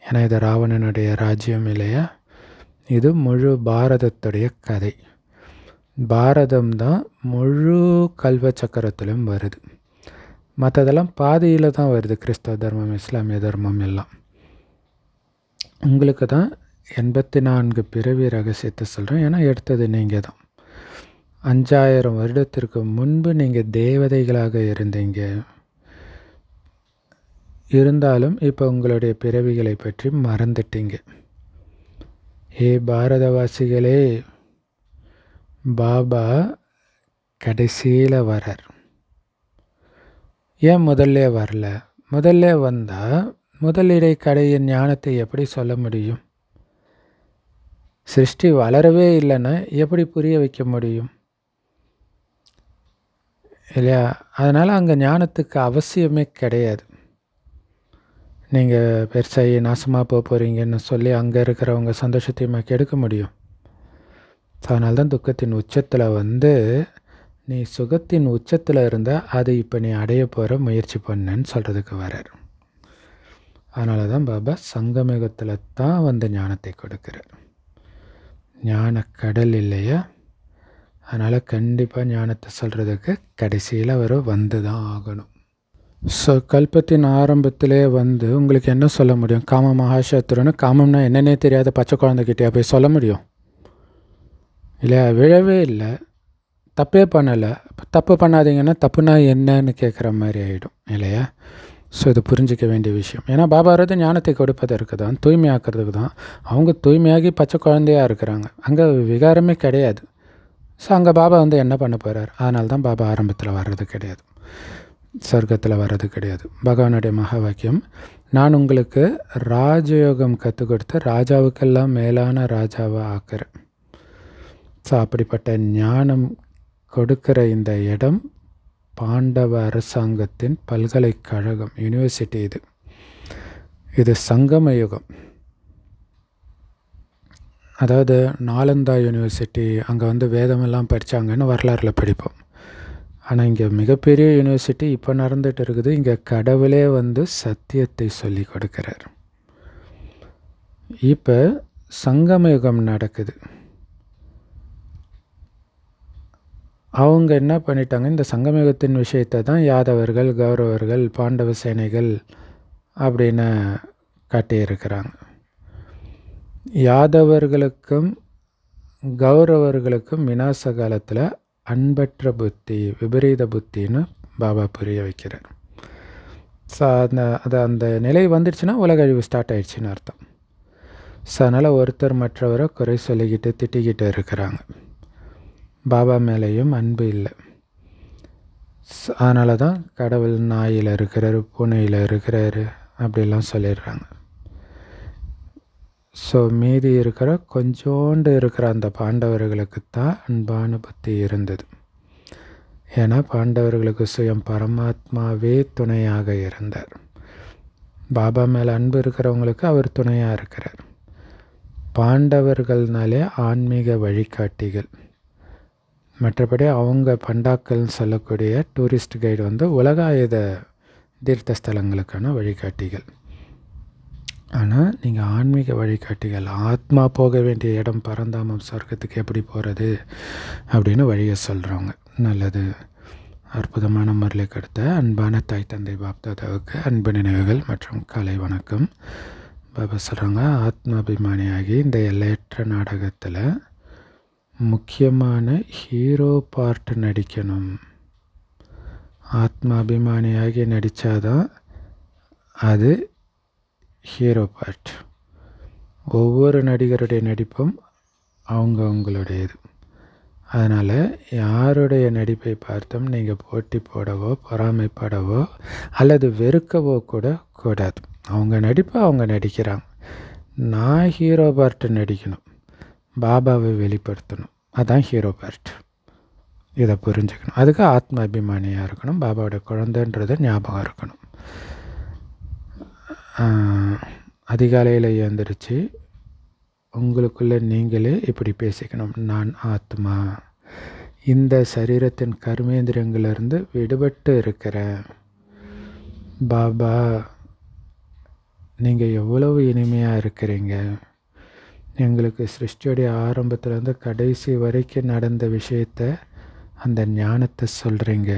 ஏன்னா இது ராவணனுடைய ராஜ்யம் இல்லையா? இது முழு பாரதத்துடைய கதை. பாரதம் தான் முழு கல்வ சக்கரத்திலும் வருது. மற்றதெல்லாம் பாதியில் தான் வருது. கிறிஸ்தவ தர்மம், இஸ்லாமிய தர்மம் எல்லாம். உங்களுக்கு தான் 84 பிறவி ரகசியத்தை சொல்கிறேன். ஏன்னா எடுத்தது நீங்கள் தான். 5000 வருடத்திற்கு முன்பு நீங்கள் தேவதைகளாக இருந்தீங்க. இருந்தாலும் இப்போ உங்களுடைய பிறவிகளை பற்றி மறந்துட்டீங்க. ஏ பாரதவாசிகளே, பாபா கடைசியில் வரார். ஏன் முதல்ல வரல? முதல்ல வந்தால் முதலிடை கடையின் ஞானத்தை எப்படி சொல்ல முடியும்? சிருஷ்டி வளரவே இல்லைன்னா எப்படி புரிய வைக்க முடியும் இல்லையா? அதனால் அங்கே ஞானத்துக்கு அவசியமே கிடையாது. நீங்கள் பெருசாகி நாசமாக போக போகிறீங்கன்னு சொல்லி அங்கே இருக்கிறவங்க சந்தோஷத்தையுமா கெடுக்க முடியும்? அதனால தான் துக்கத்தின் உச்சத்தில் வந்து நீ சுகத்தின் உச்சத்தில் இருந்தால் அதை இப்போ நீ அடைய போகிற முயற்சி பண்ணுன்னு சொல்கிறதுக்கு வரார். அதனால தான் பாபா சங்கமயுகத்தில் தான் வந்து ஞானத்தை கொடுக்குறார். ஞான கடல் இல்லையா? அதனால் கண்டிப்பாக ஞானத்தை சொல்கிறதுக்கு கடைசியில் அவர் வந்து தான் ஆகணும். ஸோ கல்பத்தின் ஆரம்பத்திலே வந்து உங்களுக்கு என்ன சொல்ல முடியும்? காம மகாசத்ருன்னு, காமம்னா என்னன்னே தெரியாத பச்சை குழந்தைகிட்டே போய் சொல்ல முடியும் இல்லையா? விழவே இல்லை, தப்பே பண்ணலை. தப்பு பண்ணாதீங்கன்னா தப்புனா என்னன்னு கேட்குற மாதிரி ஆகிடும் இல்லையா? ஸோ இது புரிஞ்சிக்க வேண்டிய விஷயம். ஏன்னா பாபா வர்றது ஞானத்தை கொடுப்பதற்கு தான், தூய்மையாக்கிறதுக்கு தான். அவங்க தூய்மையாகி பச்சை குழந்தையாக இருக்கிறாங்க, அங்கே விகாரமே கிடையாது. ஸோ அங்கே பாபா வந்து என்ன பண்ண போகிறார்? அதனால தான் பாபா ஆரம்பத்தில் வர்றது கிடையாது, சொர்க்கத்தில் வர்றது கிடையாது. பகவானுடைய மகா வாக்கியம், நான் உங்களுக்கு ராஜயோகம் கற்றுக் கொடுத்து ராஜாவுக்கெல்லாம் மேலான ராஜாவை ஆக்குறேன். ஸோ அப்படிப்பட்ட ஞானம் கொடுக்கிற இந்த இடம் பாண்டவ அரசாங்கத்தின் பல்கலைக்கழகம், யூனிவர்சிட்டி. இது சங்கம யுகம். அதாவது நாலந்தா யூனிவர்சிட்டி, அங்கே வந்து வேதமெல்லாம் படித்தாங்கன்னு வரலாறில் படிப்போம். ஆனால் இங்கே மிகப்பெரிய யூனிவர்சிட்டி இப்போ நடந்துகிட்டு இருக்குது. இங்கே கடவுளே வந்து சத்தியத்தை சொல்லி கொடுக்குறார். இப்போ சங்கம யுகம் நடக்குது. அவங்க என்ன பண்ணிட்டாங்க, இந்த சங்கமயுகத்தின் விஷயத்தை தான் யாதவர்கள், கௌரவர்கள், பாண்டவ சேனைகள் அப்படின்னு காட்டியிருக்கிறாங்க. யாதவர்களுக்கும் கௌரவர்களுக்கும் விநாச காலத்தில் அன்பற்ற புத்தி, விபரீத புத்தின்னு பாபா புரிய வைக்கிறார். ஸோ அந்த நிலை வந்துடுச்சுன்னா உலக அழிவு ஸ்டார்ட் ஆயிடுச்சுன்னு அர்த்தம். ஸோ அதனால் ஒருத்தர் மற்றவரை குறை சொல்லிக்கிட்டு திட்டிக்கிட்டு இருக்கிறாங்க. பாபா மேலேயும் அன்பு இல்லை. அதனால தான் கடவுள் நாயில் இருக்கிறாரு, பூனையில் இருக்கிறாரு அப்படிலாம் சொல்லிடுறாங்க. ஸோ மீதி இருக்கிற கொஞ்சோண்டு இருக்கிற அந்த பாண்டவர்களுக்கு தான் அன்பான புத்தி இருந்தது. ஏன்னா பாண்டவர்களுக்கு சுயம் பரமாத்மாவே துணையாக இருந்தார். பாபா மேலே அன்பு இருக்கிறவங்களுக்கு அவர் துணையாக இருக்கிறார். பாண்டவர்கள்னாலே ஆன்மீக வழிகாட்டிகள். மற்றபடி அவங்க பண்டாக்கள்னு சொல்லக்கூடிய டூரிஸ்ட் கைடு வந்து உலகாயுத தீர்த்த ஸ்தலங்களுக்கான வழிகாட்டிகள். ஆனால் நீங்கள் ஆன்மீக வழிகாட்டிகள், ஆத்மா போக வேண்டிய இடம் பரந்தாமம் சொர்க்கத்துக்கு எப்படி போகிறது அப்படின்னு வழியை சொல்கிறவங்க. நல்லது. அற்புதமான முறையில் கொடுத்த அன்பான தாய் தந்தை பாப்தாதாவுக்கு அன்பு நினைவுகள் மற்றும் கலை வணக்கம். பாபா சொல்கிறாங்க, ஆத்மாபிமானியாகி இந்த எல்லையற்ற நாடகத்தில் முக்கியமான ஹீரோ பார்ட் நடிக்கணும். ஆத்மாபிமானியாகி நடித்தாதான் அது ஹீரோ பார்ட். ஒவ்வொரு நடிகருடைய நடிப்பும் அவங்களுடையது. அதனால் யாருடைய நடிப்பை பார்த்தும் நீங்கள் போட்டி போடவோ பொறாமைப்படவோ அல்லது வெறுக்கவோ கூட கூடாது. அவங்க நடிப்பை அவங்க நடிக்கிறாங்க. நான் ஹீரோ பார்ட் நடிக்கணும், பாபாவை வெளிப்படுத்தணும், அதுதான் ஹீரோ பார்ட். இதை புரிஞ்சுக்கணும். அதுக்கு ஆத்ம அபிமானியாக இருக்கணும், பாபாவோட குழந்தைன்றது ஞாபகம் இருக்கணும். அதிகாலையில் எழுந்திரிச்சு உங்களுக்குள்ளே நீங்களே இப்படி பேசிக்கணும், நான் ஆத்மா, இந்த சரீரத்தின் கர்மேந்திரியங்களிலிருந்து விடுபட்டு இருக்கிறேன். பாபா நீங்கள் எவ்வளவு இனிமையாக இருக்கிறீங்க, எங்களுக்கு சிருஷ்டியோடைய ஆரம்பத்துலேருந்து கடைசி வரைக்கும் நடந்த விஷயத்தை, அந்த ஞானத்தை சொல்கிறீங்க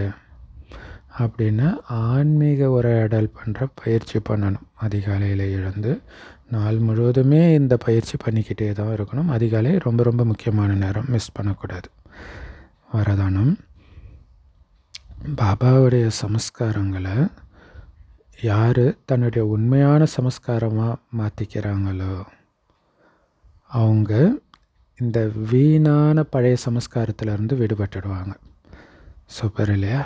அப்படின்னு ஆன்மீக உரையாடல் பண்ணுற பயிற்சி பண்ணணும். அதிகாலையில் எழுந்து நாள் முழுவதுமே இந்த பயிற்சி பண்ணிக்கிட்டே தான் இருக்கணும். அதிகாலை ரொம்ப ரொம்ப முக்கியமான நேரம், மிஸ் பண்ணக்கூடாது. வரதானம். பாபாவுடைய சமஸ்காரங்களை யார் தன்னுடைய உண்மையான சமஸ்காரமாக மாற்றிக்கிறாங்களோ அவங்க இந்த வீணான பழைய சமஸ்காரத்திலேருந்து விடுபட்டுடுவாங்க. சூப்பர் இல்லையா?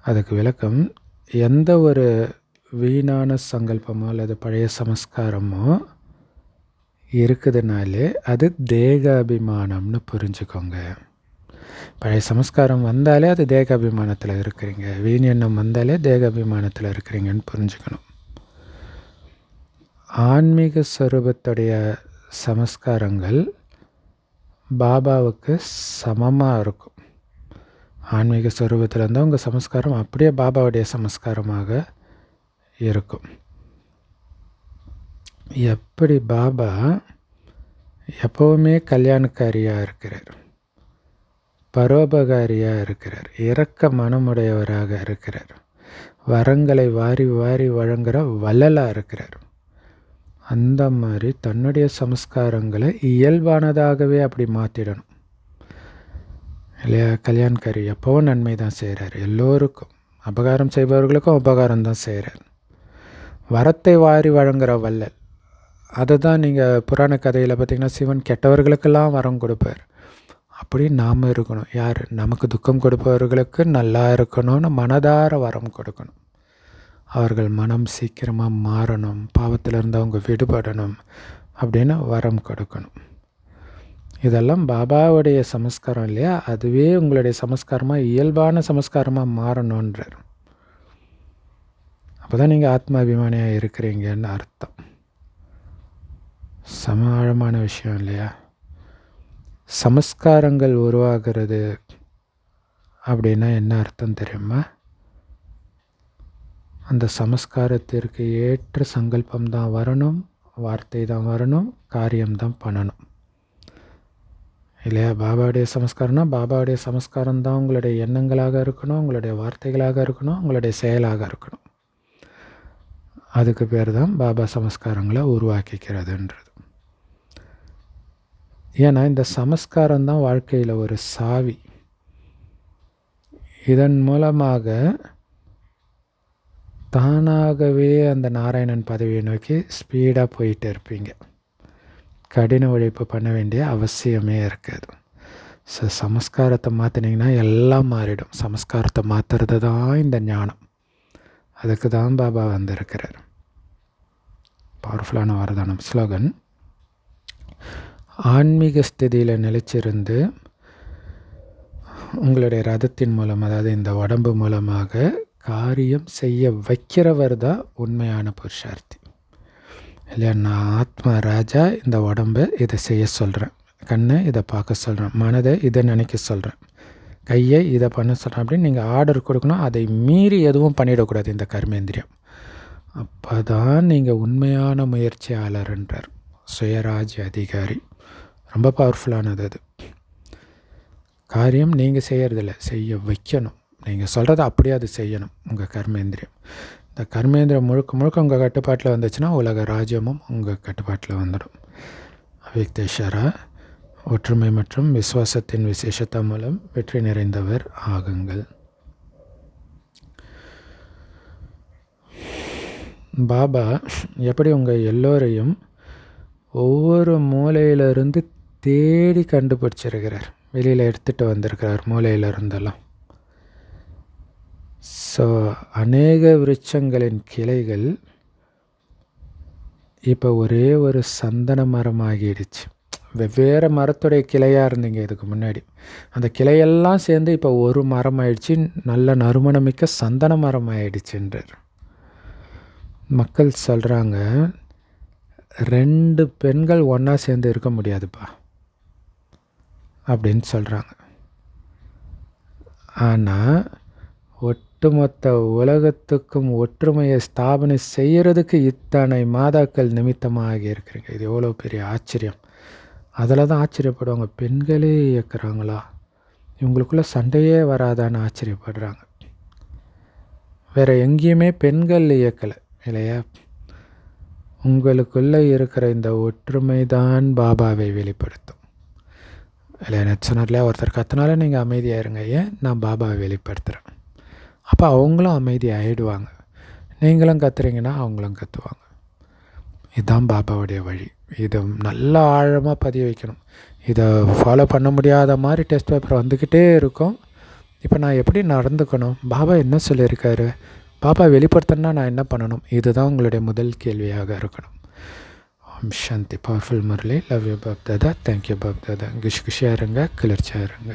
அதுக்கு விளக்கம், எந்த ஒரு வீணான சங்கல்பமோ அல்லது பழைய சமஸ்காரமோ இருக்குதுனாலே அது தேகாபிமானம்னு புரிஞ்சுக்கோங்க. பழைய சமஸ்காரம் வந்தாலே அது தேகாபிமானத்தில் இருக்கிறீங்க, வீண் எண்ணம் வந்தாலே தேகாபிமானத்தில் இருக்கிறீங்கன்னு புரிஞ்சுக்கணும். ஆன்மீக ஸ்வரூபத்துடைய சமஸ்காரங்கள் பாபாவுக்கு சமமாக இருக்கும். ஆன்மீக ஸ்வரூபத்தில் இருந்தால் உங்கள் சமஸ்காரம் அப்படியே பாபாவுடைய சமஸ்காரமாக இருக்கும். எப்படி பாபா எப்போவுமே கல்யாணக்காரியாக இருக்கிறார், பரோபகாரியாக இருக்கிறார், இரக்க மனமுடையவராக இருக்கிறார், வரங்களை வாரி வாரி வழங்குகிற வள்ளலாக இருக்கிறார். அந்த மாதிரி தன்னுடைய சமஸ்காரங்களை இயல்பானதாகவே அப்படி மாற்றிடணும் இல்லையா? கல்யாண்காரி எப்போவும் நன்மை தான் செய்கிறார் எல்லோருக்கும். அபகாரம் செய்பவர்களுக்கும் உபகாரம் தான் செய்கிறார். வரத்தை வாரி வழங்குகிற வள்ளல். அதுதான் நீங்கள் புராண கதையில் பார்த்திங்கன்னா சிவன் கெட்டவர்களுக்கெல்லாம் வரம் கொடுப்பார். அப்படி நாம் இருக்கணும். யார்? நமக்கு துக்கம் கொடுப்பவர்களுக்கு நல்லா இருக்கணும்னு மனதார வரம் கொடுக்கணும். அவர்கள் மனம் சீக்கிரமாக மாறணும், பாவத்திலிருந்து அவங்க விடுபடணும் அப்படின்னு வரம் கொடுக்கணும். இதெல்லாம் பாபாவுடைய சமஸ்காரம் இல்லையா? அதுவே உங்களுடைய சமஸ்காரமாக, இயல்பான சமஸ்காரமாக மாறணுன்றார். அப்போ தான் நீங்கள் ஆத்மாபிமானியாக இருக்கிறீங்கன்னு அர்த்தம். சம ஆழமான விஷயம் இல்லையா? சமஸ்காரங்கள் உருவாகிறது அப்படின்னா என்ன அர்த்தம் தெரியுமா? அந்த சமஸ்காரத்திற்கு ஏற்ற சங்கல்பம் தான் வரணும், வார்த்தை தான் வரணும், காரியம்தான் பண்ணணும் இல்லையா? பாபாவுடைய சமஸ்காரம்னா பாபாவுடைய சமஸ்காரம் தான் உங்களுடைய எண்ணங்களாக இருக்கணும், உங்களுடைய வார்த்தைகளாக இருக்கணும், உங்களுடைய செயலாக இருக்கணும். அதுக்கு பேர் தான் பாபா சமஸ்காரங்களை உருவாக்கிக்கிறதுன்றது. ஏன்னா இந்த சமஸ்காரம் தான் வாழ்க்கையில் ஒரு சாவி. இதன் மூலமாக தானாகவே அந்த நாராயணன் பதவியை நோக்கி ஸ்பீடாக போயிட்டு இருப்பீங்க. கடின உழைப்பு பண்ண வேண்டிய அவசியமே இருக்காது. ஸோ சமஸ்காரத்தை மாற்றினீங்கன்னா எல்லாம் மாறிடும். சமஸ்காரத்தை மாற்றுறது தான் இந்த ஞானம். அதுக்கு தான் பாபா வந்திருக்கிறார். பவர்ஃபுல்லான வரதானம் ஸ்லோகன். ஆன்மீக ஸ்திதியில் நிலைச்சிருந்து உங்களுடைய ரதத்தின் மூலம், அதாவது இந்த உடம்பு மூலமாக காரியம் செய்ய வைக்கிறவர் தான் உண்மையான புருஷார்த்தி இல்லையா? நான் ஆத்மா ராஜா, இந்த உடம்பை இதை செய்ய சொல்கிறேன், கண்ணை இதை பார்க்க சொல்கிறேன், மனதை இதை நினைக்க சொல்கிறேன், கையை இதை பண்ண சொல்கிறேன் அப்படின்னு நீங்கள் ஆர்டர் கொடுக்கணும். அதை மீறி எதுவும் பண்ணிடக்கூடாது இந்த கர்மேந்திரியம். அப்போ தான் நீங்கள் உண்மையான முயற்சியாளர்ன்றார். சுயராஜ்ய அதிகாரி. ரொம்ப பவர்ஃபுல்லானது அது. காரியம் நீங்கள் செய்கிறதில்ல, செய்ய வைக்கணும். நீங்கள் சொல்கிறத அப்படியே அது செய்யணும். உங்கள் கர்மேந்திரியம், இந்த கர்மேந்திரம் முழுக்க முழுக்க உங்கள் கட்டுப்பாட்டில் வந்துச்சுன்னா உலக ராஜ்யமும் உங்கள் கட்டுப்பாட்டில் வந்துடும். அவ்யக்தேஸ்வரா, ஒற்றுமை மற்றும் விசுவாசத்தின் விசேஷத்தை மூலம் வெற்றி நிறைந்தவர் ஆகுங்கள். பாபா எப்படி உங்கள் எல்லோரையும் ஒவ்வொரு மூலையிலிருந்து தேடி கண்டுபிடிச்சிருக்கிறார், வெளியில் எடுத்துகிட்டு வந்திருக்கிறார் மூலையிலிருந்தெல்லாம். ஸோ அநேக விருட்சங்களின் கிளைகள் இப்போ ஒரே ஒரு சந்தன மரமாகிடுச்சு. வெவ்வேறு மரத்துடைய கிளையாக இருந்தீங்க இதுக்கு முன்னாடி. அந்த கிளையெல்லாம் சேர்ந்து இப்போ ஒரு மரம் ஆயிடுச்சு, நல்ல நறுமணமிக்க சந்தன மரம் ஆயிடுச்சுன்றார். மக்கள் சொல்கிறாங்க, 2 பெண்கள் ஒன்றா சேர்ந்து இருக்க முடியாதுப்பா அப்படின்னு சொல்கிறாங்க. ஆனால் ஒட்டுமொத்த உலகத்துக்கும் ஒற்றுமையை ஸ்தாபனை செய்கிறதுக்கு இத்தனை மாதாக்கள் நிமித்தமாக இருக்கிறீங்க. இது எவ்வளோ பெரிய ஆச்சரியம். அதில் தான் ஆச்சரியப்படுவாங்க, பெண்களே இயக்குறாங்களா, இவங்களுக்குள்ளே சண்டையே வராதான்னு ஆச்சரியப்படுறாங்க. வேறு எங்கேயுமே பெண்கள் இயக்கலை இல்லையா? உங்களுக்குள்ளே இருக்கிற இந்த ஒற்றுமை தான் பாபாவை வெளிப்படுத்தும் இல்லையா? நெட் சொன்னார்லையா, ஒருத்தர் கத்தினால நீங்கள் அமைதியாயிருங்க, ஏன் நான் பாபாவை வெளிப்படுத்துகிறேன். அப்போ அவங்களும் அமைதி ஆகிடுவாங்க. நீங்களும் கத்துறீங்கன்னா அவங்களும் கத்துவாங்க. இதுதான் பாபாவுடைய வழி. இதை நல்லா ஆழமாக பதிய வைக்கணும். இதை ஃபாலோ பண்ண முடியாத மாதிரி டெஸ்ட் பேப்பர் வந்துக்கிட்டே இருக்கும். இப்போ நான் எப்படி நடந்துக்கணும், பாபா என்ன சொல்லியிருக்காரு, பாபா வெளிப்படுத்தணுன்னா நான் என்ன பண்ணணும், இதுதான் உங்களுடைய முதல் கேள்வியாக இருக்கணும். Om Shanti. Powerful Murali. Love you Bap Dada. Thank you Bap Dada. குஷியாக இருங்க, கிளர்ச்சியாக இருங்க.